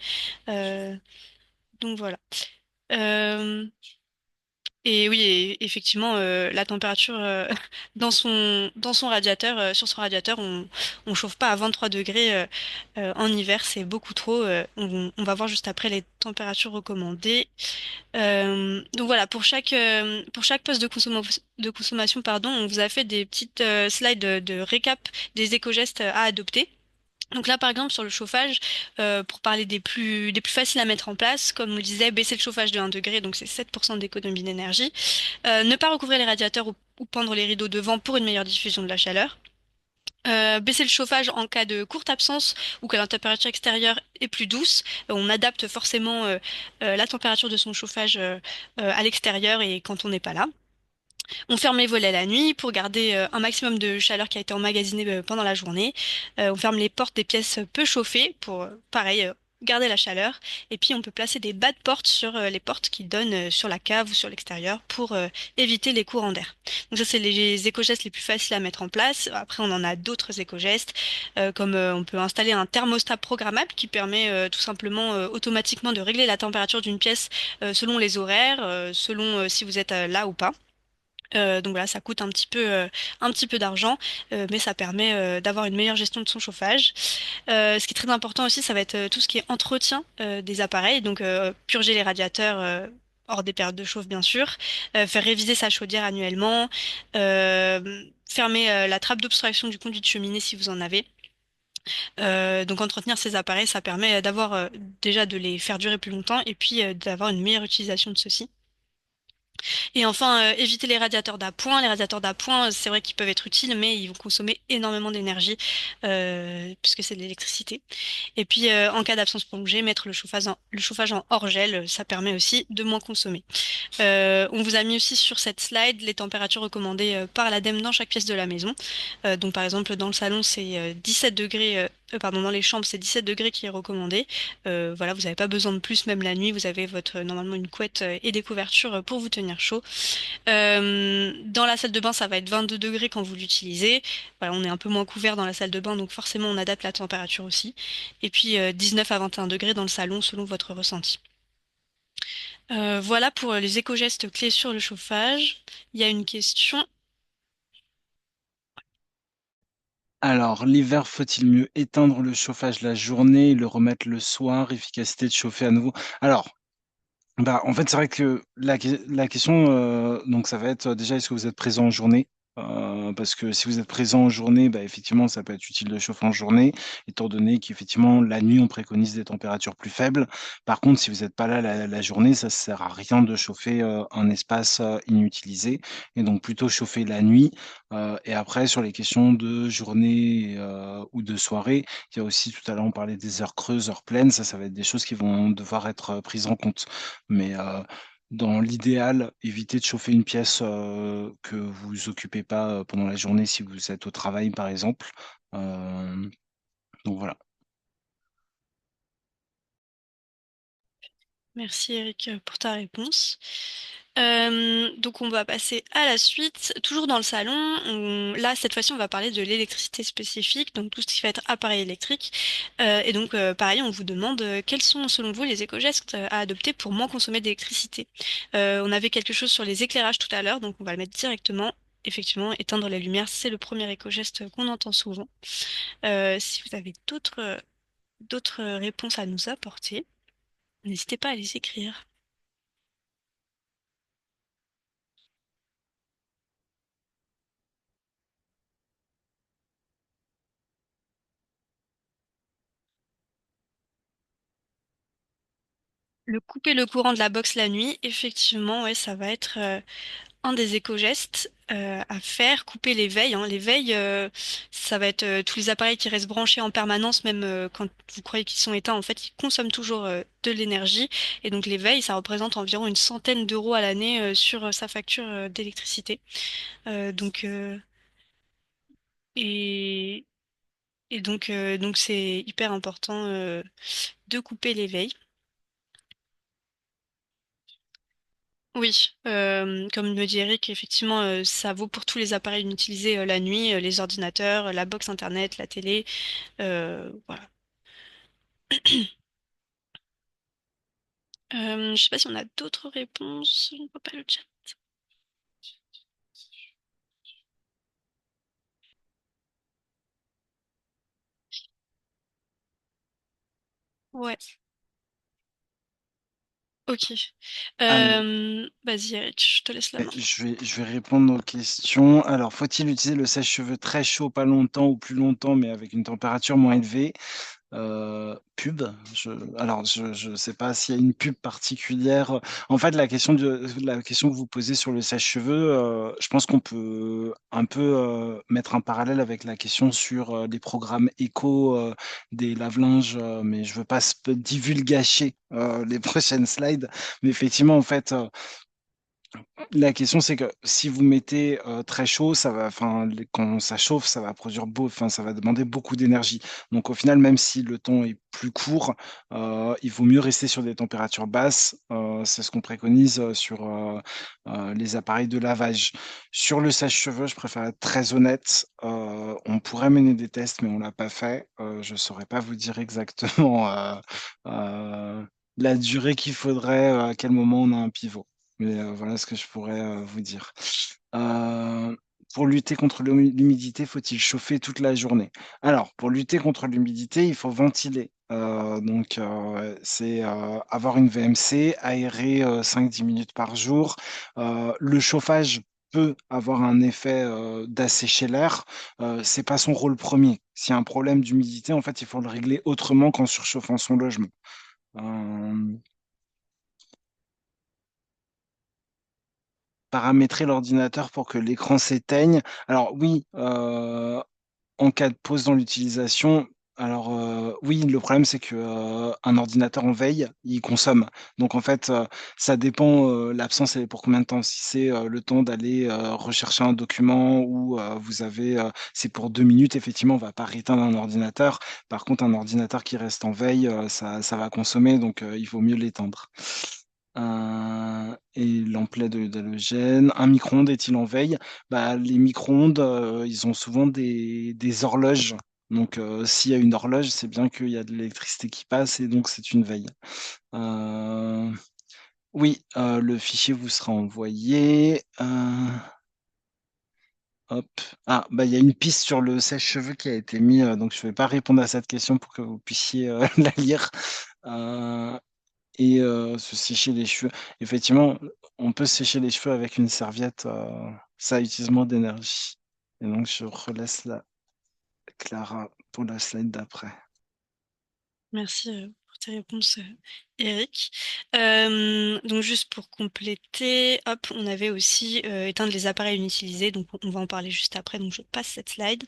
Euh, donc voilà. Euh, et oui, effectivement, la température dans son radiateur, sur son radiateur, on chauffe pas à 23 degrés en hiver, c'est beaucoup trop. On va voir juste après les températures recommandées. Donc voilà, pour chaque poste de consommation, pardon, on vous a fait des petites slides de récap des éco-gestes à adopter. Donc là, par exemple, sur le chauffage, pour parler des plus faciles à mettre en place, comme on le disait, baisser le chauffage de 1 degré, donc c'est 7% d'économie d'énergie. Ne pas recouvrir les radiateurs ou pendre les rideaux devant pour une meilleure diffusion de la chaleur. Baisser le chauffage en cas de courte absence ou que la température extérieure est plus douce. On adapte forcément la température de son chauffage à l'extérieur et quand on n'est pas là. On ferme les volets la nuit pour garder un maximum de chaleur qui a été emmagasinée pendant la journée. On ferme les portes des pièces peu chauffées pour, pareil, garder la chaleur. Et puis, on peut placer des bas de porte sur les portes qui donnent sur la cave ou sur l'extérieur pour éviter les courants d'air. Donc ça, c'est les éco-gestes les plus faciles à mettre en place. Après, on en a d'autres éco-gestes, comme on peut installer un thermostat programmable qui permet tout simplement automatiquement de régler la température d'une pièce selon les horaires, selon si vous êtes là ou pas. Donc voilà, ça coûte un petit peu d'argent, mais ça permet d'avoir une meilleure gestion de son chauffage. Ce qui est très important aussi, ça va être tout ce qui est entretien des appareils, donc purger les radiateurs hors des périodes de chauffe bien sûr, faire réviser sa chaudière annuellement, fermer la trappe d'obstruction du conduit de cheminée si vous en avez. Donc entretenir ces appareils, ça permet d'avoir déjà de les faire durer plus longtemps et puis d'avoir une meilleure utilisation de ceux-ci. Et enfin, éviter les radiateurs d'appoint. Les radiateurs d'appoint, c'est vrai qu'ils peuvent être utiles, mais ils vont consommer énormément d'énergie puisque c'est de l'électricité. Et puis, en cas d'absence prolongée, mettre le chauffage en hors-gel, ça permet aussi de moins consommer. On vous a mis aussi sur cette slide les températures recommandées par l'ADEME dans chaque pièce de la maison. Donc par exemple dans le salon c'est 17 degrés, pardon dans les chambres c'est 17 degrés qui est recommandé. Voilà, vous n'avez pas besoin de plus même la nuit, vous avez votre normalement une couette et des couvertures pour vous tenir chaud. Dans la salle de bain ça va être 22 degrés quand vous l'utilisez. Voilà, on est un peu moins couvert dans la salle de bain donc forcément on adapte la température aussi. Et puis 19 à 21 degrés dans le salon selon votre ressenti. Voilà pour les éco-gestes clés sur le chauffage. Il y a une question. Alors, l'hiver, faut-il mieux éteindre le chauffage la journée et le remettre le soir, efficacité de chauffer à nouveau? Alors, bah, en fait, c'est vrai que la question, donc ça va être déjà, est-ce que vous êtes présent en journée? Parce que si vous êtes présent en journée, bah, effectivement, ça peut être utile de chauffer en journée, étant donné qu'effectivement, la nuit, on préconise des températures plus faibles. Par contre, si vous n'êtes pas là la journée, ça sert à rien de chauffer un espace inutilisé, et donc plutôt chauffer la nuit. Et après, sur les questions de journée ou de soirée, il y a aussi tout à l'heure, on parlait des heures creuses, heures pleines, ça va être des choses qui vont devoir être prises en compte. Mais dans l'idéal, évitez de chauffer une pièce que vous occupez pas pendant la journée si vous êtes au travail, par exemple. Euh, donc voilà. Merci Eric pour ta réponse. Donc on va passer à la suite. Toujours dans le salon, là cette fois-ci on va parler de l'électricité spécifique, donc tout ce qui va être appareil électrique. Et donc pareil, on vous demande quels sont selon vous les éco-gestes à adopter pour moins consommer d'électricité. On avait quelque chose sur les éclairages tout à l'heure, donc on va le mettre directement. Effectivement, éteindre les lumières, c'est le premier éco-geste qu'on entend souvent. Si vous avez d'autres réponses à nous apporter, n'hésitez pas à les écrire. Couper le courant de la box la nuit, effectivement, ouais, ça va être un des éco-gestes à faire. Couper les veilles, hein. Les veilles, ça va être tous les appareils qui restent branchés en permanence, même quand vous croyez qu'ils sont éteints, en fait, ils consomment toujours de l'énergie. Et donc les veilles, ça représente environ une centaine d'euros à l'année sur sa facture d'électricité. Donc et, donc c'est hyper important de couper les veilles. Oui, comme me dit Eric, effectivement, ça vaut pour tous les appareils utilisés la nuit, les ordinateurs, la box internet, la télé, voilà. Je sais pas si on a d'autres réponses. Je ne vois pas le chat. Ouais, ok. Vas-y Eric, je te laisse la main. Je vais répondre aux questions. Alors, faut-il utiliser le sèche-cheveux très chaud, pas longtemps ou plus longtemps, mais avec une température moins élevée? Pub. Je sais pas s'il y a une pub particulière. En fait, la question que vous posez sur le sèche-cheveux, je pense qu'on peut un peu mettre un parallèle avec la question sur les programmes éco des lave-linges, mais je veux pas divulgacher les prochaines slides. Mais effectivement, en fait, la question, c'est que si vous mettez très chaud, quand ça chauffe, ça va ça va demander beaucoup d'énergie. Donc, au final, même si le temps est plus court, il vaut mieux rester sur des températures basses. C'est ce qu'on préconise sur les appareils de lavage. Sur le sèche-cheveux, je préfère être très honnête. On pourrait mener des tests, mais on l'a pas fait. Je saurais pas vous dire exactement euh, la durée qu'il faudrait, à quel moment on a un pivot. Mais voilà ce que je pourrais vous dire. Euh, pour lutter contre l'humidité, faut-il chauffer toute la journée? Alors, pour lutter contre l'humidité, il faut ventiler. C'est avoir une VMC, aérer 5-10 minutes par jour. Le chauffage peut avoir un effet d'assécher l'air. C'est pas son rôle premier. S'il y a un problème d'humidité, en fait, il faut le régler autrement qu'en surchauffant son logement. Euh, paramétrer l'ordinateur pour que l'écran s'éteigne. Alors oui, en cas de pause dans l'utilisation, alors oui, le problème c'est que un ordinateur en veille, il consomme. Donc en fait, ça dépend. L'absence, elle est pour combien de temps? Si c'est le temps d'aller rechercher un document ou vous avez, c'est pour 2 minutes. Effectivement, on va pas rééteindre un ordinateur. Par contre, un ordinateur qui reste en veille, ça va consommer, donc il vaut mieux l'éteindre. Et lampe LED halogène. Un micro-ondes est-il en veille? Bah, les micro-ondes, ils ont souvent des horloges. Donc, s'il y a une horloge, c'est bien qu'il y a de l'électricité qui passe et donc c'est une veille. Euh, oui, le fichier vous sera envoyé. Hop. Ah, bah, il y a une piste sur le sèche-cheveux qui a été mis, donc je ne vais pas répondre à cette question pour que vous puissiez la lire. Euh, et se sécher les cheveux. Effectivement, on peut se sécher les cheveux avec une serviette, ça utilise moins d'énergie. Et donc, je relaisse la Clara pour la slide d'après. Merci pour tes réponses, Eric. Donc juste pour compléter, hop, on avait aussi éteindre les appareils inutilisés, donc on va en parler juste après, donc je passe cette slide.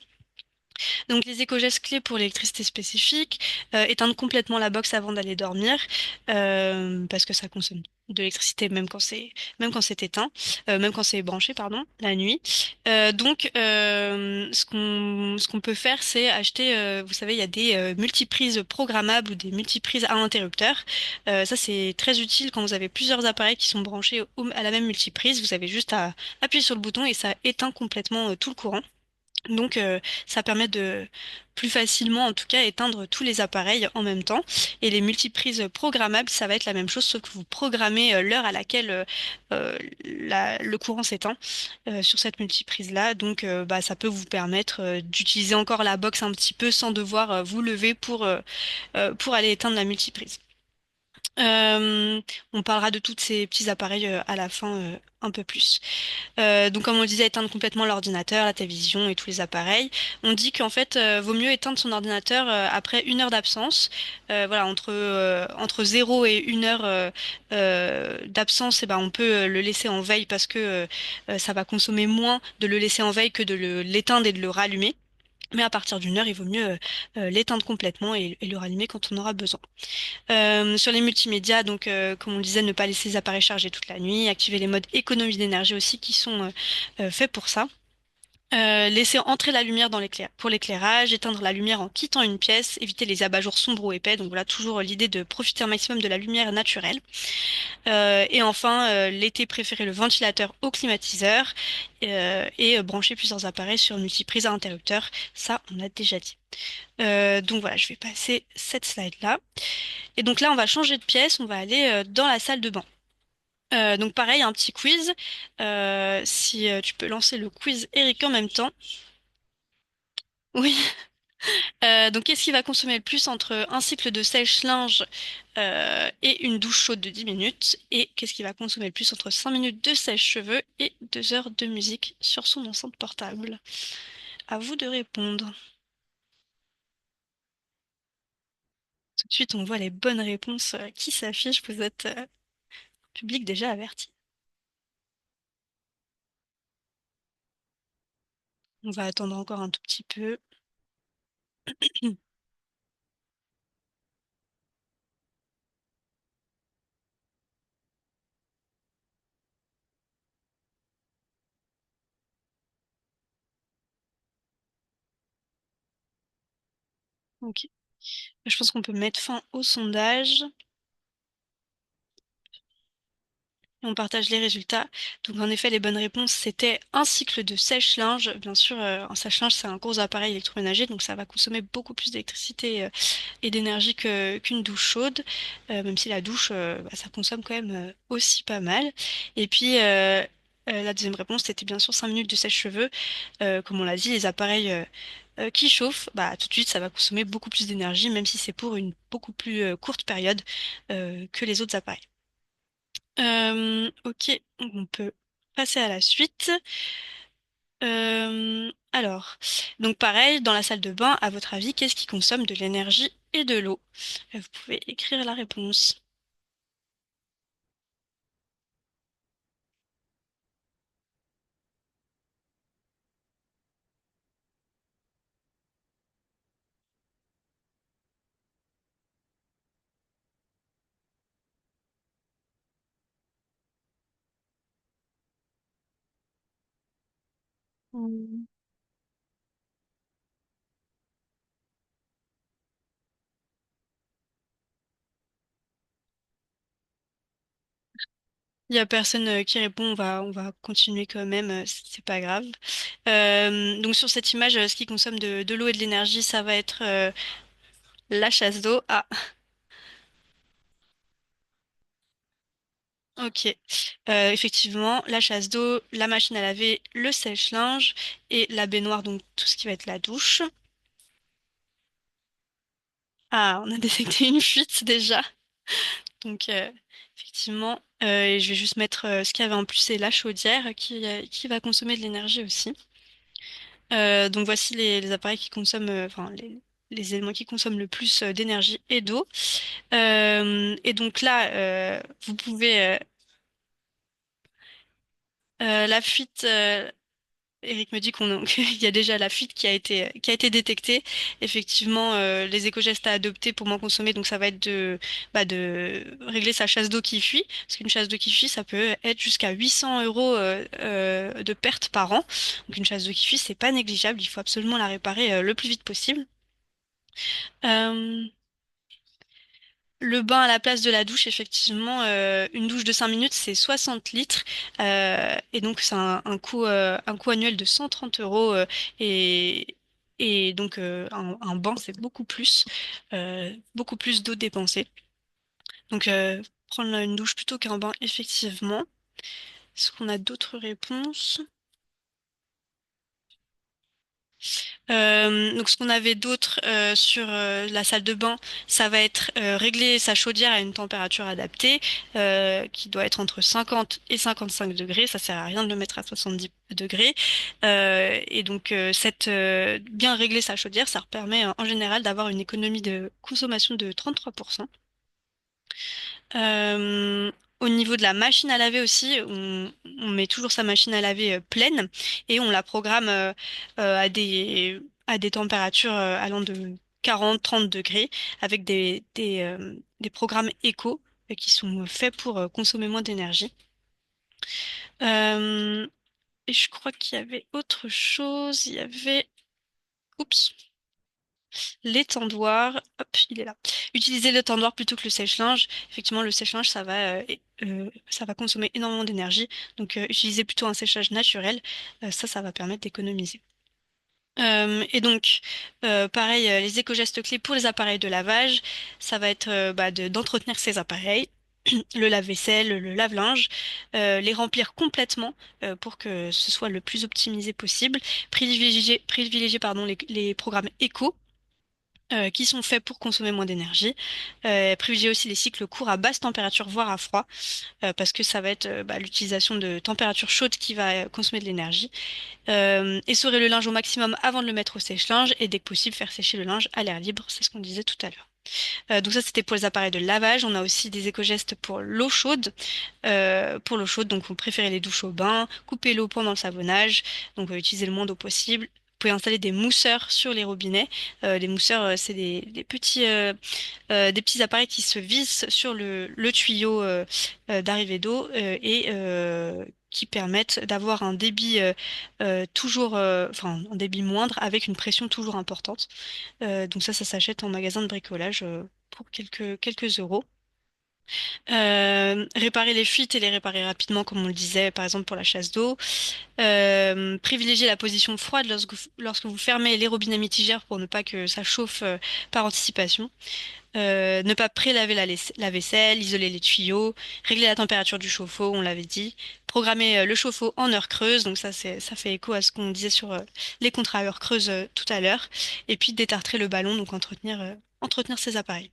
Donc les éco-gestes clés pour l'électricité spécifique, éteindre complètement la box avant d'aller dormir, parce que ça consomme de l'électricité même quand c'est éteint, même quand c'est branché, pardon, la nuit. Ce qu'on peut faire, c'est acheter, vous savez, il y a des multiprises programmables ou des multiprises à interrupteur. Ça, c'est très utile quand vous avez plusieurs appareils qui sont branchés à la même multiprise. Vous avez juste à appuyer sur le bouton et ça éteint complètement tout le courant. Donc, ça permet de plus facilement, en tout cas, éteindre tous les appareils en même temps. Et les multiprises programmables, ça va être la même chose, sauf que vous programmez l'heure à laquelle le courant s'éteint sur cette multiprise-là. Donc, bah, ça peut vous permettre d'utiliser encore la box un petit peu sans devoir vous lever pour aller éteindre la multiprise. Euh, on parlera de tous ces petits appareils à la fin un peu plus. Donc comme on le disait, éteindre complètement l'ordinateur, la télévision et tous les appareils. On dit qu'en fait, vaut mieux éteindre son ordinateur après 1 heure d'absence. Voilà, entre 0 et 1 heure d'absence, eh ben, on peut le laisser en veille parce que ça va consommer moins de le laisser en veille que de l'éteindre et de le rallumer. Mais à partir d'1 heure, il vaut mieux l'éteindre complètement et le rallumer quand on aura besoin. Sur les multimédias, donc comme on le disait, ne pas laisser les appareils chargés toute la nuit, activer les modes économie d'énergie aussi qui sont faits pour ça. Laisser entrer la lumière pour l'éclairage, éteindre la lumière en quittant une pièce, éviter les abat-jours sombres ou épais. Donc voilà, toujours l'idée de profiter un maximum de la lumière naturelle. Et enfin, l'été, préférer le ventilateur au climatiseur et brancher plusieurs appareils sur une multiprise à interrupteur. Ça, on a déjà dit. Donc voilà, je vais passer cette slide-là. Et donc là, on va changer de pièce, on va aller dans la salle de bain. Donc pareil, un petit quiz. Si tu peux lancer le quiz Eric en même temps. Oui. Donc qu'est-ce qui va consommer le plus entre un cycle de sèche-linge et une douche chaude de 10 minutes? Et qu'est-ce qui va consommer le plus entre 5 minutes de sèche-cheveux et 2 heures de musique sur son enceinte portable? À vous de répondre. Tout de suite, on voit les bonnes réponses qui s'affichent. Vous êtes public déjà averti. On va attendre encore un tout petit peu. Ok. Je pense qu'on peut mettre fin au sondage. Et on partage les résultats. Donc en effet, les bonnes réponses, c'était un cycle de sèche-linge. Bien sûr, un sèche-linge, c'est un gros appareil électroménager, donc ça va consommer beaucoup plus d'électricité et d'énergie qu'une douche chaude, même si la douche, bah, ça consomme quand même aussi pas mal. Et puis, la deuxième réponse, c'était bien sûr 5 minutes de sèche-cheveux. Comme on l'a dit, les appareils qui chauffent, bah, tout de suite, ça va consommer beaucoup plus d'énergie, même si c'est pour une beaucoup plus courte période que les autres appareils. Ok, on peut passer à la suite. Alors, donc pareil, dans la salle de bain, à votre avis, qu'est-ce qui consomme de l'énergie et de l'eau? Vous pouvez écrire la réponse. Hmm. Il y a personne qui répond, on va continuer quand même, c'est pas grave. Donc sur cette image, ce qui consomme de l'eau et de l'énergie, ça va être la chasse d'eau. Ah, ok. Effectivement, la chasse d'eau, la machine à laver, le sèche-linge et la baignoire, donc tout ce qui va être la douche. Ah, on a détecté une fuite déjà. Donc effectivement, et je vais juste mettre ce qu'il y avait en plus, c'est la chaudière qui va consommer de l'énergie aussi. Donc voici les appareils qui consomment, enfin les éléments qui consomment le plus d'énergie et d'eau. Et donc là, vous pouvez la fuite. Eric me dit qu'il y a déjà la fuite qui a été détectée. Effectivement, les éco-gestes à adopter pour moins consommer, donc ça va être de régler sa chasse d'eau qui fuit, parce qu'une chasse d'eau qui fuit, ça peut être jusqu'à 800 euros de perte par an. Donc une chasse d'eau qui fuit, c'est pas négligeable, il faut absolument la réparer le plus vite possible. Euh, Le bain à la place de la douche, effectivement, une douche de 5 minutes, c'est 60 litres. Et donc, c'est un coût annuel de 130 euros. Et donc, un bain, c'est beaucoup plus d'eau dépensée. Donc, prendre une douche plutôt qu'un bain, effectivement. Est-ce qu'on a d'autres réponses? Donc ce qu'on avait d'autre sur la salle de bain, ça va être régler sa chaudière à une température adaptée qui doit être entre 50 et 55 degrés. Ça sert à rien de le mettre à 70 degrés. Et donc bien régler sa chaudière, ça permet en général d'avoir une économie de consommation de 33%. Euh, Au niveau de la machine à laver aussi, on met toujours sa machine à laver pleine et on la programme à des températures allant de 40-30 degrés avec des programmes éco qui sont faits pour consommer moins d'énergie. Euh, et je crois qu'il y avait autre chose. Il y avait... Oups. L'étendoir, hop, il est là. Utiliser l'étendoir plutôt que le sèche-linge. Effectivement, le sèche-linge, ça va consommer énormément d'énergie. Donc, utiliser plutôt un séchage naturel. Ça va permettre d'économiser. Et donc, pareil, les éco-gestes clés pour les appareils de lavage, ça va être d'entretenir ces appareils, le lave-vaisselle, le lave-linge, les remplir complètement pour que ce soit le plus optimisé possible. Privilégier pardon, les programmes éco qui sont faits pour consommer moins d'énergie. Privilégier aussi les cycles courts à basse température, voire à froid, parce que ça va être l'utilisation de température chaude qui va consommer de l'énergie. Essorer le linge au maximum avant de le mettre au sèche-linge et dès que possible faire sécher le linge à l'air libre, c'est ce qu'on disait tout à l'heure. Donc ça, c'était pour les appareils de lavage. On a aussi des éco-gestes pour l'eau chaude. Pour l'eau chaude, donc on préférait les douches au bain, couper l'eau pendant le savonnage, donc utiliser le moins d'eau possible. Vous pouvez installer des mousseurs sur les robinets. Les mousseurs, c'est des petits appareils qui se vissent sur le tuyau d'arrivée d'eau et qui permettent d'avoir un débit enfin un débit moindre avec une pression toujours importante. Donc ça s'achète en magasin de bricolage pour quelques euros. Réparer les fuites et les réparer rapidement, comme on le disait, par exemple pour la chasse d'eau. Privilégier la position froide lorsque vous fermez les robinets mitigères pour ne pas que ça chauffe par anticipation. Ne pas pré-laver la vaisselle, isoler les tuyaux, régler la température du chauffe-eau, on l'avait dit. Programmer le chauffe-eau en heure creuse, donc ça fait écho à ce qu'on disait sur les contrats à heure creuse tout à l'heure. Et puis détartrer le ballon, donc entretenir ses appareils.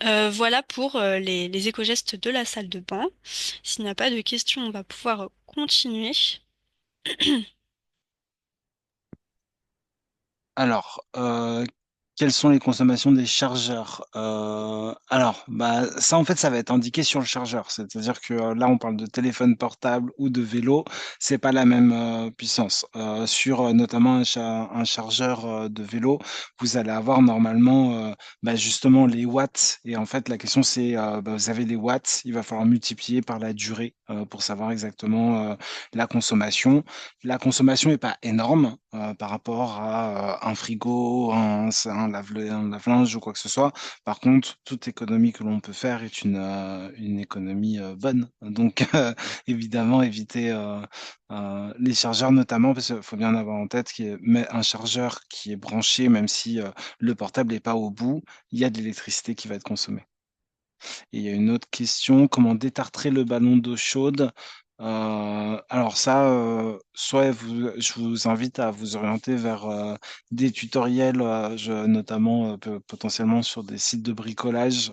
Voilà pour les éco-gestes de la salle de bain. S'il n'y a pas de questions, on va pouvoir continuer. Alors, Quelles sont les consommations des chargeurs? Alors, bah, ça, en fait, ça va être indiqué sur le chargeur. C'est-à-dire que là, on parle de téléphone portable ou de vélo, c'est pas la même puissance. Sur notamment un chargeur de vélo, vous allez avoir normalement bah, justement les watts. Et en fait, la question, c'est bah, vous avez les watts, il va falloir multiplier par la durée pour savoir exactement la consommation. La consommation n'est pas énorme par rapport à un frigo, un lave-linge ou quoi que ce soit. Par contre, toute économie que l'on peut faire est une économie bonne. Donc, évidemment, éviter les chargeurs notamment, parce qu'il faut bien avoir en tête un chargeur qui est branché, même si le portable n'est pas au bout, il y a de l'électricité qui va être consommée. Et il y a une autre question, comment détartrer le ballon d'eau chaude? Alors ça, je vous invite à vous orienter vers des tutoriels, notamment potentiellement sur des sites de bricolage,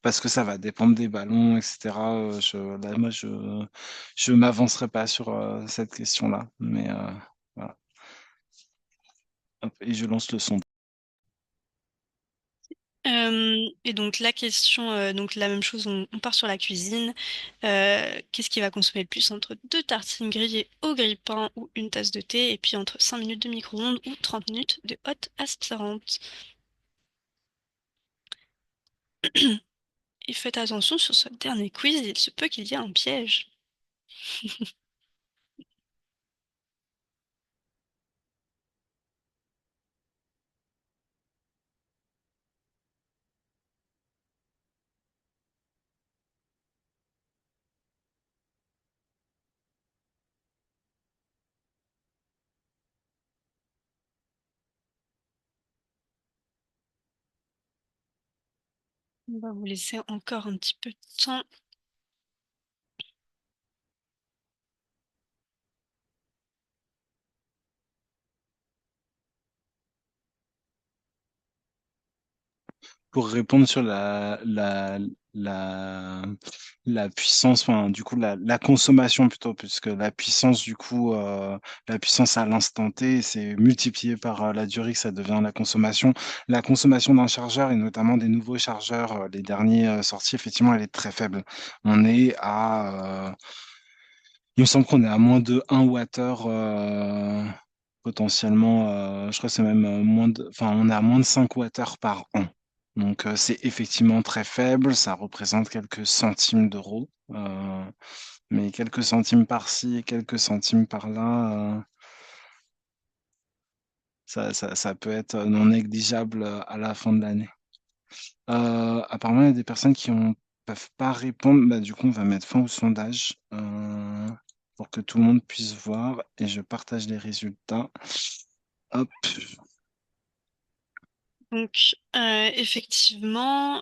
parce que ça va dépendre des ballons, etc. Là, moi, je m'avancerai pas sur cette question-là, mais voilà. Hop, et je lance le son. Et donc la question, donc la même chose, on part sur la cuisine. Qu'est-ce qui va consommer le plus entre deux tartines grillées au grille-pain ou une tasse de thé, et puis entre 5 minutes de micro-ondes ou 30 minutes de haute aspirante. Et faites attention sur ce dernier quiz, il se peut qu'il y ait un piège. On va vous laisser encore un petit peu de temps. Pour répondre sur la puissance, enfin, du coup, la consommation plutôt, puisque la puissance, du coup, la puissance à l'instant T, c'est multiplié par la durée que ça devient la consommation. La consommation d'un chargeur, et notamment des nouveaux chargeurs, les derniers sortis, effectivement, elle est très faible. On est il me semble qu'on est à moins de 1 Wh potentiellement, je crois que c'est même enfin, on est à moins de 5 Wh par an. Donc, c'est effectivement très faible, ça représente quelques centimes d'euros, mais quelques centimes par-ci et quelques centimes par-là, ça peut être non négligeable à la fin de l'année. Apparemment, il y a des personnes qui ne peuvent pas répondre. Bah, du coup, on va mettre fin au sondage pour que tout le monde puisse voir et je partage les résultats. Hop. Donc, effectivement,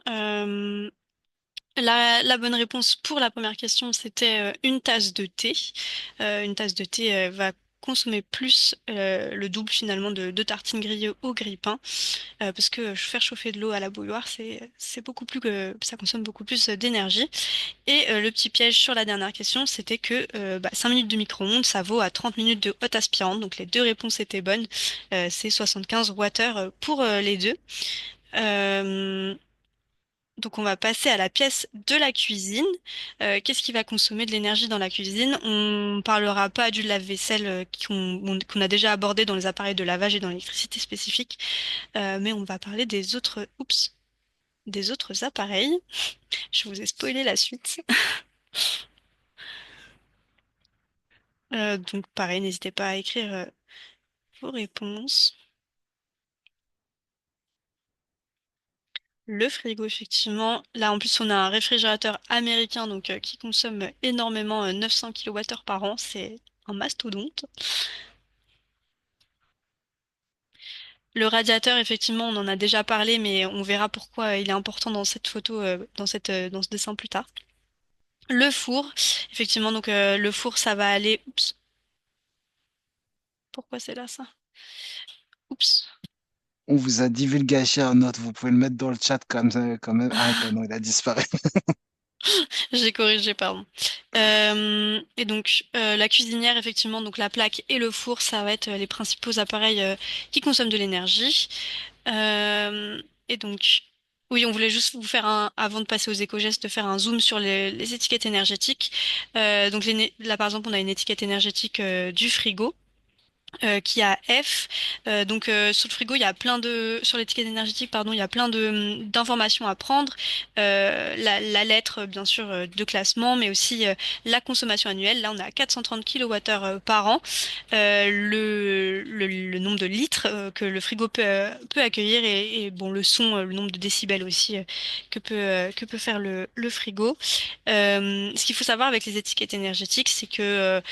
la bonne réponse pour la première question, c'était une tasse de thé. Une tasse de thé va consommer plus le double finalement de deux tartines grillées au grille-pain, parce que faire chauffer de l'eau à la bouilloire, c'est beaucoup plus que ça consomme beaucoup plus d'énergie. Et le petit piège sur la dernière question, c'était que 5 minutes de micro-ondes, ça vaut à 30 minutes de haute aspirante. Donc les deux réponses étaient bonnes. C'est 75 Wh pour les deux. Euh, donc on va passer à la pièce de la cuisine. Qu'est-ce qui va consommer de l'énergie dans la cuisine? On parlera pas du lave-vaisselle qu'on a déjà abordé dans les appareils de lavage et dans l'électricité spécifique, mais on va parler des autres appareils. Je vous ai spoilé la suite. Donc pareil, n'hésitez pas à écrire vos réponses. Le frigo, effectivement. Là, en plus, on a un réfrigérateur américain donc qui consomme énormément, 900 kWh par an. C'est un mastodonte. Le radiateur, effectivement, on en a déjà parlé, mais on verra pourquoi il est important dans cette photo, dans ce dessin plus tard. Le four, effectivement, donc le four, ça va aller. Oups, pourquoi c'est là ça? Oups, On vous a divulgué un note, vous pouvez le mettre dans le chat comme ça, quand même. Ah, bah non, il a disparu. j'ai corrigé, pardon. Et donc la cuisinière, effectivement, donc la plaque et le four, ça va être les principaux appareils qui consomment de l'énergie. Euh, et donc, oui, on voulait juste vous faire avant de passer aux éco-gestes, de faire un zoom sur les étiquettes énergétiques. Donc là, par exemple, on a une étiquette énergétique du frigo qui a F. Sur le frigo, il y a sur l'étiquette énergétique, pardon, il y a plein d'informations à prendre. La lettre, bien sûr, de classement, mais aussi la consommation annuelle. Là, on a 430 kWh par an. Le nombre de litres que le frigo peut accueillir et bon, le son, le nombre de décibels aussi que peut faire le frigo. Ce qu'il faut savoir avec les étiquettes énergétiques, c'est que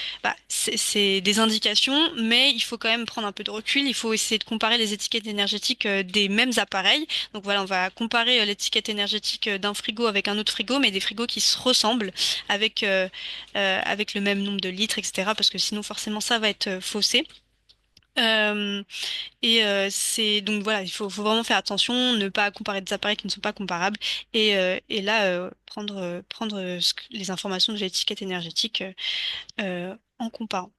c'est des indications, mais il faut quand même prendre un peu de recul. Il faut essayer de comparer les étiquettes énergétiques des mêmes appareils. Donc voilà, on va comparer l'étiquette énergétique d'un frigo avec un autre frigo, mais des frigos qui se ressemblent avec, avec le même nombre de litres, etc. Parce que sinon, forcément, ça va être faussé. Euh, c'est donc voilà, faut vraiment faire attention, ne pas comparer des appareils qui ne sont pas comparables et là prendre les informations de l'étiquette énergétique en comparant.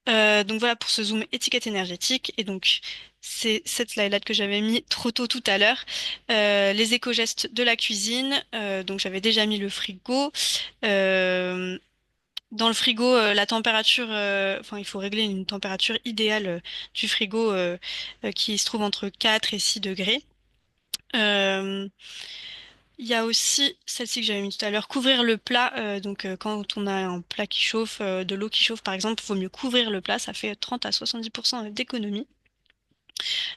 Donc voilà pour ce zoom étiquette énergétique. Et donc c'est cette slide-là que j'avais mis trop tôt tout à l'heure. Les éco-gestes de la cuisine. Donc j'avais déjà mis le frigo. Euh, Dans le frigo, la température, enfin il faut régler une température idéale du frigo qui se trouve entre 4 et 6 degrés. Euh, Il y a aussi celle-ci que j'avais mis tout à l'heure, couvrir le plat. Quand on a un plat qui chauffe, de l'eau qui chauffe par exemple, il vaut mieux couvrir le plat. Ça fait 30 à 70% d'économie.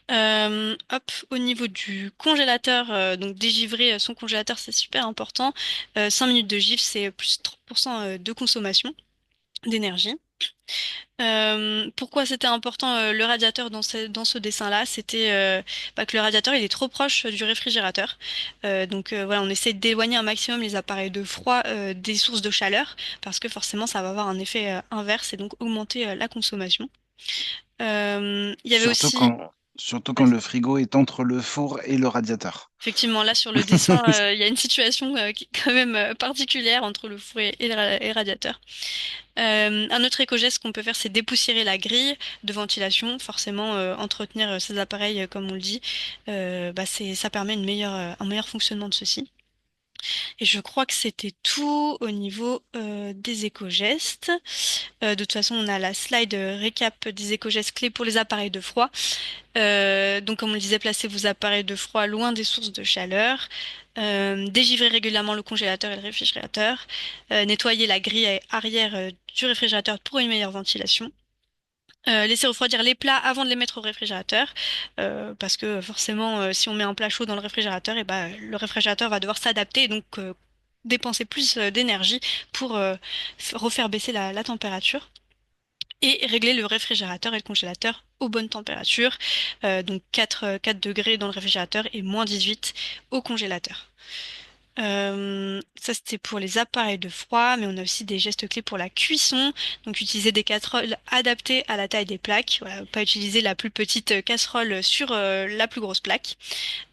Hop, au niveau du congélateur, donc dégivrer son congélateur, c'est super important. 5 minutes de givre, c'est plus 30% de consommation d'énergie. Pourquoi c'était important le radiateur dans ce dessin-là? C'était que le radiateur il est trop proche du réfrigérateur. Voilà, on essaie d'éloigner un maximum les appareils de froid des sources de chaleur parce que forcément ça va avoir un effet inverse et donc augmenter la consommation. Il y avait Surtout aussi quand le frigo est entre le four et le radiateur. effectivement, là sur le dessin, il y a une situation qui est quand même particulière entre le four et le radiateur. Un autre éco-geste qu'on peut faire, c'est dépoussiérer la grille de ventilation. Forcément, entretenir ces appareils, comme on le dit, ça permet un meilleur fonctionnement de ceux-ci. Et je crois que c'était tout au niveau des éco-gestes. De toute façon, on a la slide récap des éco-gestes clés pour les appareils de froid. Donc, comme on le disait, placez vos appareils de froid loin des sources de chaleur. Dégivrez régulièrement le congélateur et le réfrigérateur. Nettoyez la grille arrière du réfrigérateur pour une meilleure ventilation. Laissez refroidir les plats avant de les mettre au réfrigérateur, parce que forcément, si on met un plat chaud dans le réfrigérateur, et ben, le réfrigérateur va devoir s'adapter et donc dépenser plus d'énergie pour refaire baisser la température et régler le réfrigérateur et le congélateur aux bonnes températures, donc 4 degrés dans le réfrigérateur et -18 au congélateur. Ça, c'était pour les appareils de froid, mais on a aussi des gestes clés pour la cuisson. Donc, utiliser des casseroles adaptées à la taille des plaques. Voilà, pas utiliser la plus petite casserole sur la plus grosse plaque.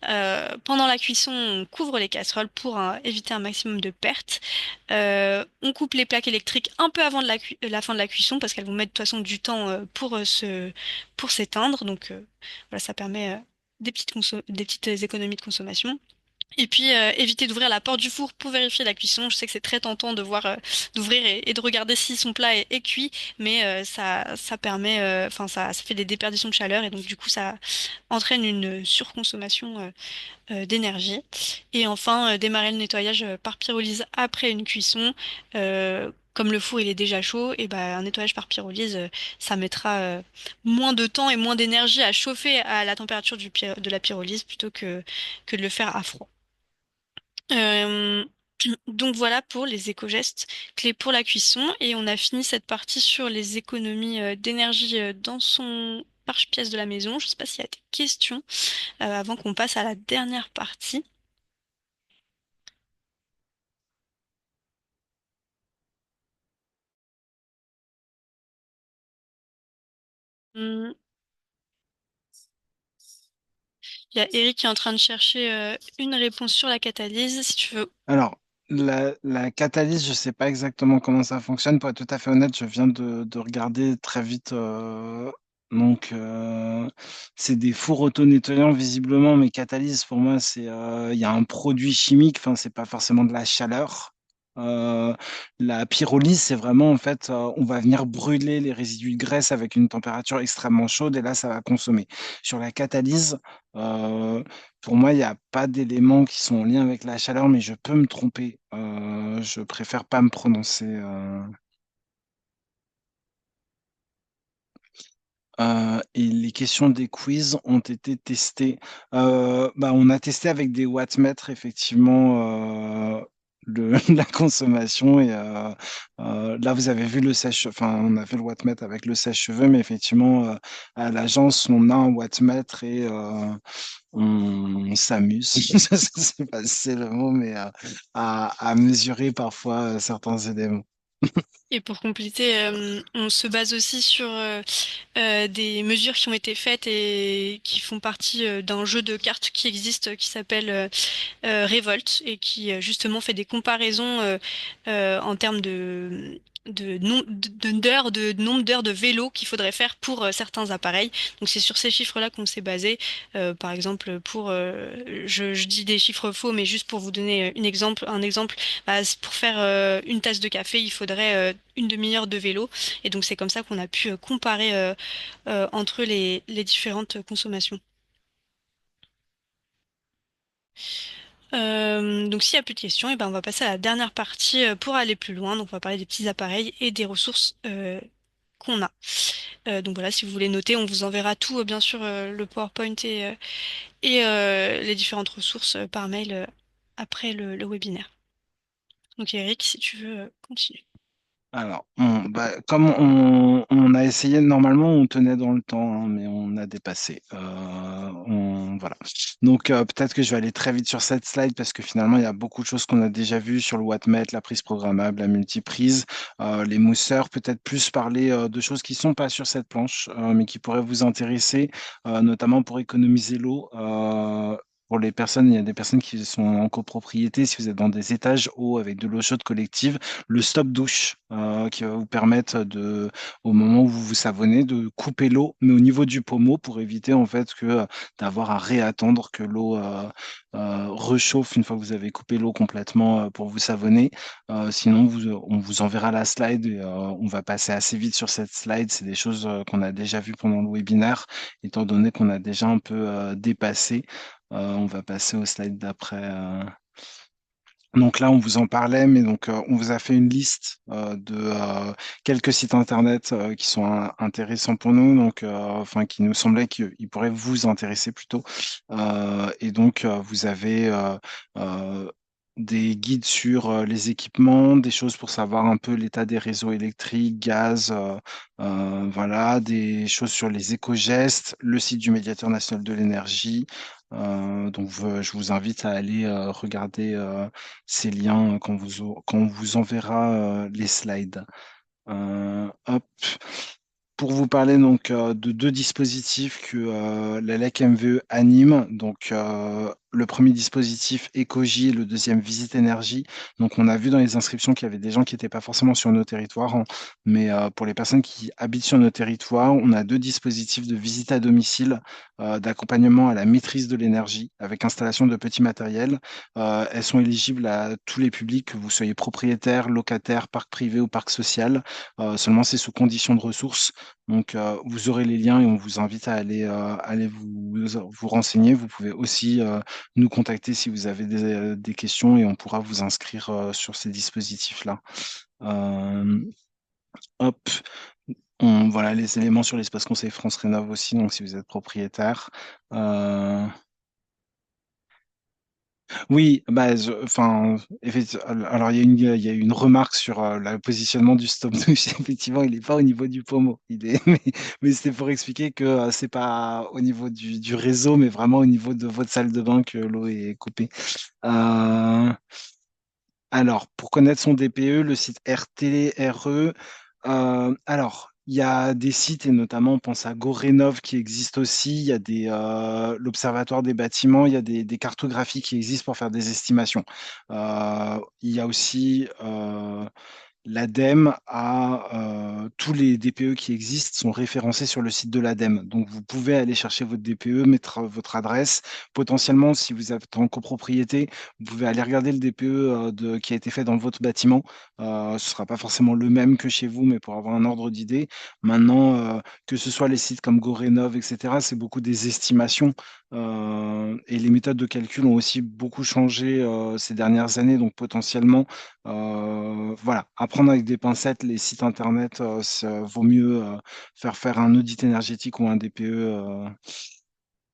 Pendant la cuisson, on couvre les casseroles pour éviter un maximum de pertes. On coupe les plaques électriques un peu avant la fin de la cuisson parce qu'elles vont mettre de toute façon du temps pour s'éteindre. Voilà, ça permet des petites économies de consommation. Et puis éviter d'ouvrir la porte du four pour vérifier la cuisson. Je sais que c'est très tentant de voir, d'ouvrir et de regarder si son plat est cuit, mais ça permet, enfin ça fait des déperditions de chaleur et donc du coup ça entraîne une surconsommation d'énergie. Et enfin démarrer le nettoyage par pyrolyse après une cuisson. Comme le four il est déjà chaud, et ben un nettoyage par pyrolyse, ça mettra moins de temps et moins d'énergie à chauffer à la température de la pyrolyse plutôt que de le faire à froid. Euh, donc voilà pour les éco-gestes clés pour la cuisson. Et on a fini cette partie sur les économies d'énergie dans son marche-pièce de la maison. Je ne sais pas s'il y a des questions avant qu'on passe à la dernière partie. Hmm, il y a Eric qui est en train de chercher une réponse sur la catalyse. Si tu veux. Alors, La catalyse, je ne sais pas exactement comment ça fonctionne. Pour être tout à fait honnête, je viens de regarder très vite. Donc, c'est des fours auto-nettoyants visiblement, mais catalyse pour moi, il y a un produit chimique. Enfin, c'est pas forcément de la chaleur. Euh, la pyrolyse, c'est vraiment en fait, on va venir brûler les résidus de graisse avec une température extrêmement chaude et là, ça va consommer. Sur la catalyse, euh, pour moi, il n'y a pas d'éléments qui sont en lien avec la chaleur, mais je peux me tromper. Je préfère pas me prononcer. Et les questions des quiz ont été testées. Bah, on a testé avec des wattmètres, effectivement, la consommation. Et là, vous avez vu le sèche, enfin, on a fait le wattmètre avec le sèche-cheveux, mais effectivement, à l'agence, on a un wattmètre et on s'amuse. Je sais pas si c'est le mot, mais à mesurer parfois certains éléments. Et pour compléter, on se base aussi sur des mesures qui ont été faites et qui font partie d'un jeu de cartes qui existe qui s'appelle Revolt et qui justement fait des comparaisons en termes de nombre d'heures de vélo qu'il faudrait faire pour certains appareils. Donc c'est sur ces chiffres-là qu'on s'est basé. Par exemple, je dis des chiffres faux, mais juste pour vous donner un exemple, bah, pour faire une tasse de café, il faudrait une demi-heure de vélo. Et donc c'est comme ça qu'on a pu comparer entre les différentes consommations. Donc s'il n'y a plus de questions, et ben on va passer à la dernière partie pour aller plus loin. Donc on va parler des petits appareils et des ressources qu'on a. Donc voilà, si vous voulez noter, on vous enverra tout, bien sûr, le PowerPoint et les différentes ressources par mail après le webinaire. Donc Eric, si tu veux continuer. Alors, bah, comme on a essayé, normalement, on tenait dans le temps, hein, mais on a dépassé. Voilà. Donc, peut-être que je vais aller très vite sur cette slide parce que finalement, il y a beaucoup de choses qu'on a déjà vues sur le wattmètre, la prise programmable, la multiprise, les mousseurs. Peut-être plus parler de choses qui sont pas sur cette planche, mais qui pourraient vous intéresser, notamment pour économiser l'eau. Pour les personnes, il y a des personnes qui sont en copropriété. Si vous êtes dans des étages hauts avec de l'eau chaude collective, le stop douche qui va vous permettre au moment où vous vous savonnez, de couper l'eau, mais au niveau du pommeau pour éviter en fait d'avoir à réattendre que l'eau rechauffe une fois que vous avez coupé l'eau complètement pour vous savonner. Sinon, on vous enverra la slide et on va passer assez vite sur cette slide. C'est des choses qu'on a déjà vues pendant le webinaire, étant donné qu'on a déjà un peu dépassé. On va passer au slide d'après. Donc là, on vous en parlait, mais donc on vous a fait une liste de quelques sites internet qui sont intéressants pour nous, donc enfin qui nous semblait qu'ils pourraient vous intéresser plutôt. Et donc vous avez des guides sur les équipements, des choses pour savoir un peu l'état des réseaux électriques, gaz, voilà, des choses sur les éco-gestes, le site du Médiateur national de l'énergie. Je vous invite à aller regarder ces liens quand on vous enverra les slides. Hop. Pour vous parler donc de deux dispositifs que la LEC MVE anime. Donc le premier dispositif Ecoji et le deuxième Visite Énergie. Donc on a vu dans les inscriptions qu'il y avait des gens qui n'étaient pas forcément sur nos territoires, hein, mais pour les personnes qui habitent sur nos territoires, on a deux dispositifs de visite à domicile, d'accompagnement à la maîtrise de l'énergie avec installation de petits matériels. Elles sont éligibles à tous les publics, que vous soyez propriétaire, locataire, parc privé ou parc social. Seulement c'est sous condition de ressources. Donc, vous aurez les liens et on vous invite à aller vous renseigner. Vous pouvez aussi nous contacter si vous avez des questions et on pourra vous inscrire sur ces dispositifs-là. Euh, Hop, voilà les éléments sur l'espace conseil France Rénov aussi, donc si vous êtes propriétaire. Euh, Oui, bah, enfin, alors il y a une remarque sur le positionnement du stop douche. Effectivement, il n'est pas au niveau du pommeau. Mais c'était pour expliquer que c'est pas au niveau du réseau, mais vraiment au niveau de votre salle de bain que l'eau est coupée. Euh, alors, pour connaître son DPE, le site RTRE, alors, Il y a des sites, et notamment on pense à GoRénov qui existe aussi. Il y a l'Observatoire des bâtiments, il y a des cartographies qui existent pour faire des estimations. Il y a aussi l'ADEME tous les DPE qui existent sont référencés sur le site de l'ADEME. Donc, vous pouvez aller chercher votre DPE, mettre votre adresse. Potentiellement, si vous êtes en copropriété, vous pouvez aller regarder le DPE qui a été fait dans votre bâtiment. Ce ne sera pas forcément le même que chez vous, mais pour avoir un ordre d'idée. Maintenant, que ce soit les sites comme GoRénov, etc., c'est beaucoup des estimations. Et les méthodes de calcul ont aussi beaucoup changé ces dernières années. Donc, potentiellement, voilà, apprendre avec des pincettes les sites internet, vaut mieux faire un audit énergétique ou un DPE.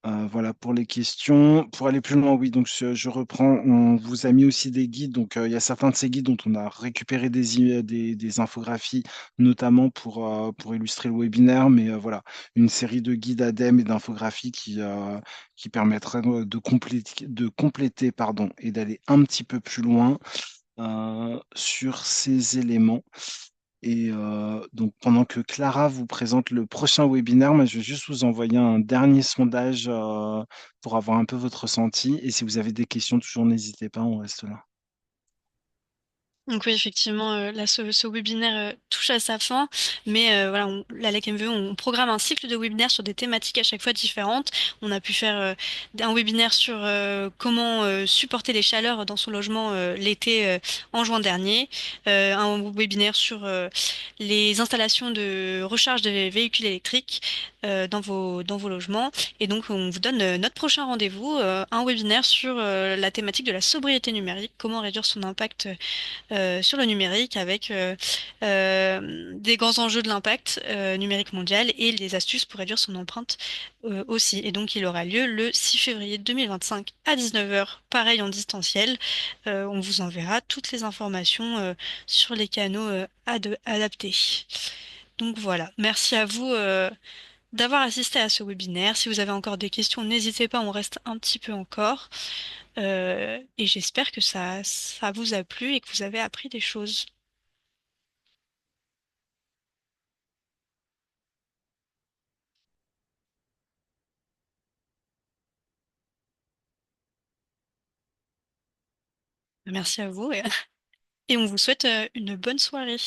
Voilà pour les questions. Pour aller plus loin, oui, donc je reprends. On vous a mis aussi des guides. Donc, il y a certains de ces guides dont on a récupéré des infographies, notamment pour illustrer le webinaire. Mais voilà, une série de guides ADEME et d'infographies qui permettraient de compléter, pardon, et d'aller un petit peu plus loin sur ces éléments. Et donc, pendant que Clara vous présente le prochain webinaire, moi, je vais juste vous envoyer un dernier sondage pour avoir un peu votre ressenti. Et si vous avez des questions, toujours n'hésitez pas, on reste là. Donc oui, effectivement, là, ce webinaire touche à sa fin, mais voilà, là, à la KMVE, on programme un cycle de webinaires sur des thématiques à chaque fois différentes. On a pu faire un webinaire sur comment supporter les chaleurs dans son logement l'été en juin dernier, un webinaire sur les installations de recharge des véhicules électriques dans vos logements. Et donc, on vous donne notre prochain rendez-vous, un webinaire sur la thématique de la sobriété numérique, comment réduire son impact sur le numérique avec des grands enjeux de l'impact numérique mondial et des astuces pour réduire son empreinte aussi. Et donc, il aura lieu le 6 février 2025 à 19 heures, pareil en distanciel. On vous enverra toutes les informations sur les canaux adaptés. Donc voilà, merci à vous d'avoir assisté à ce webinaire. Si vous avez encore des questions, n'hésitez pas, on reste un petit peu encore. Et j'espère que ça vous a plu et que vous avez appris des choses. Merci à vous et on vous souhaite une bonne soirée.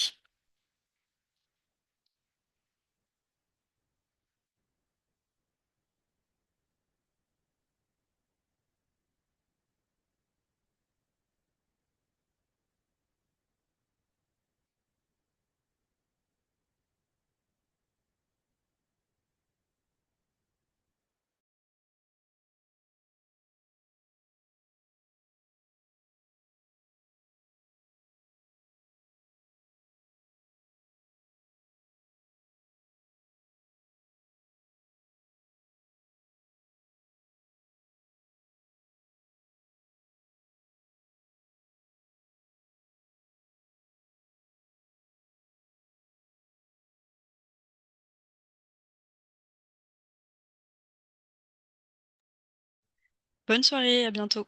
Bonne soirée, à bientôt.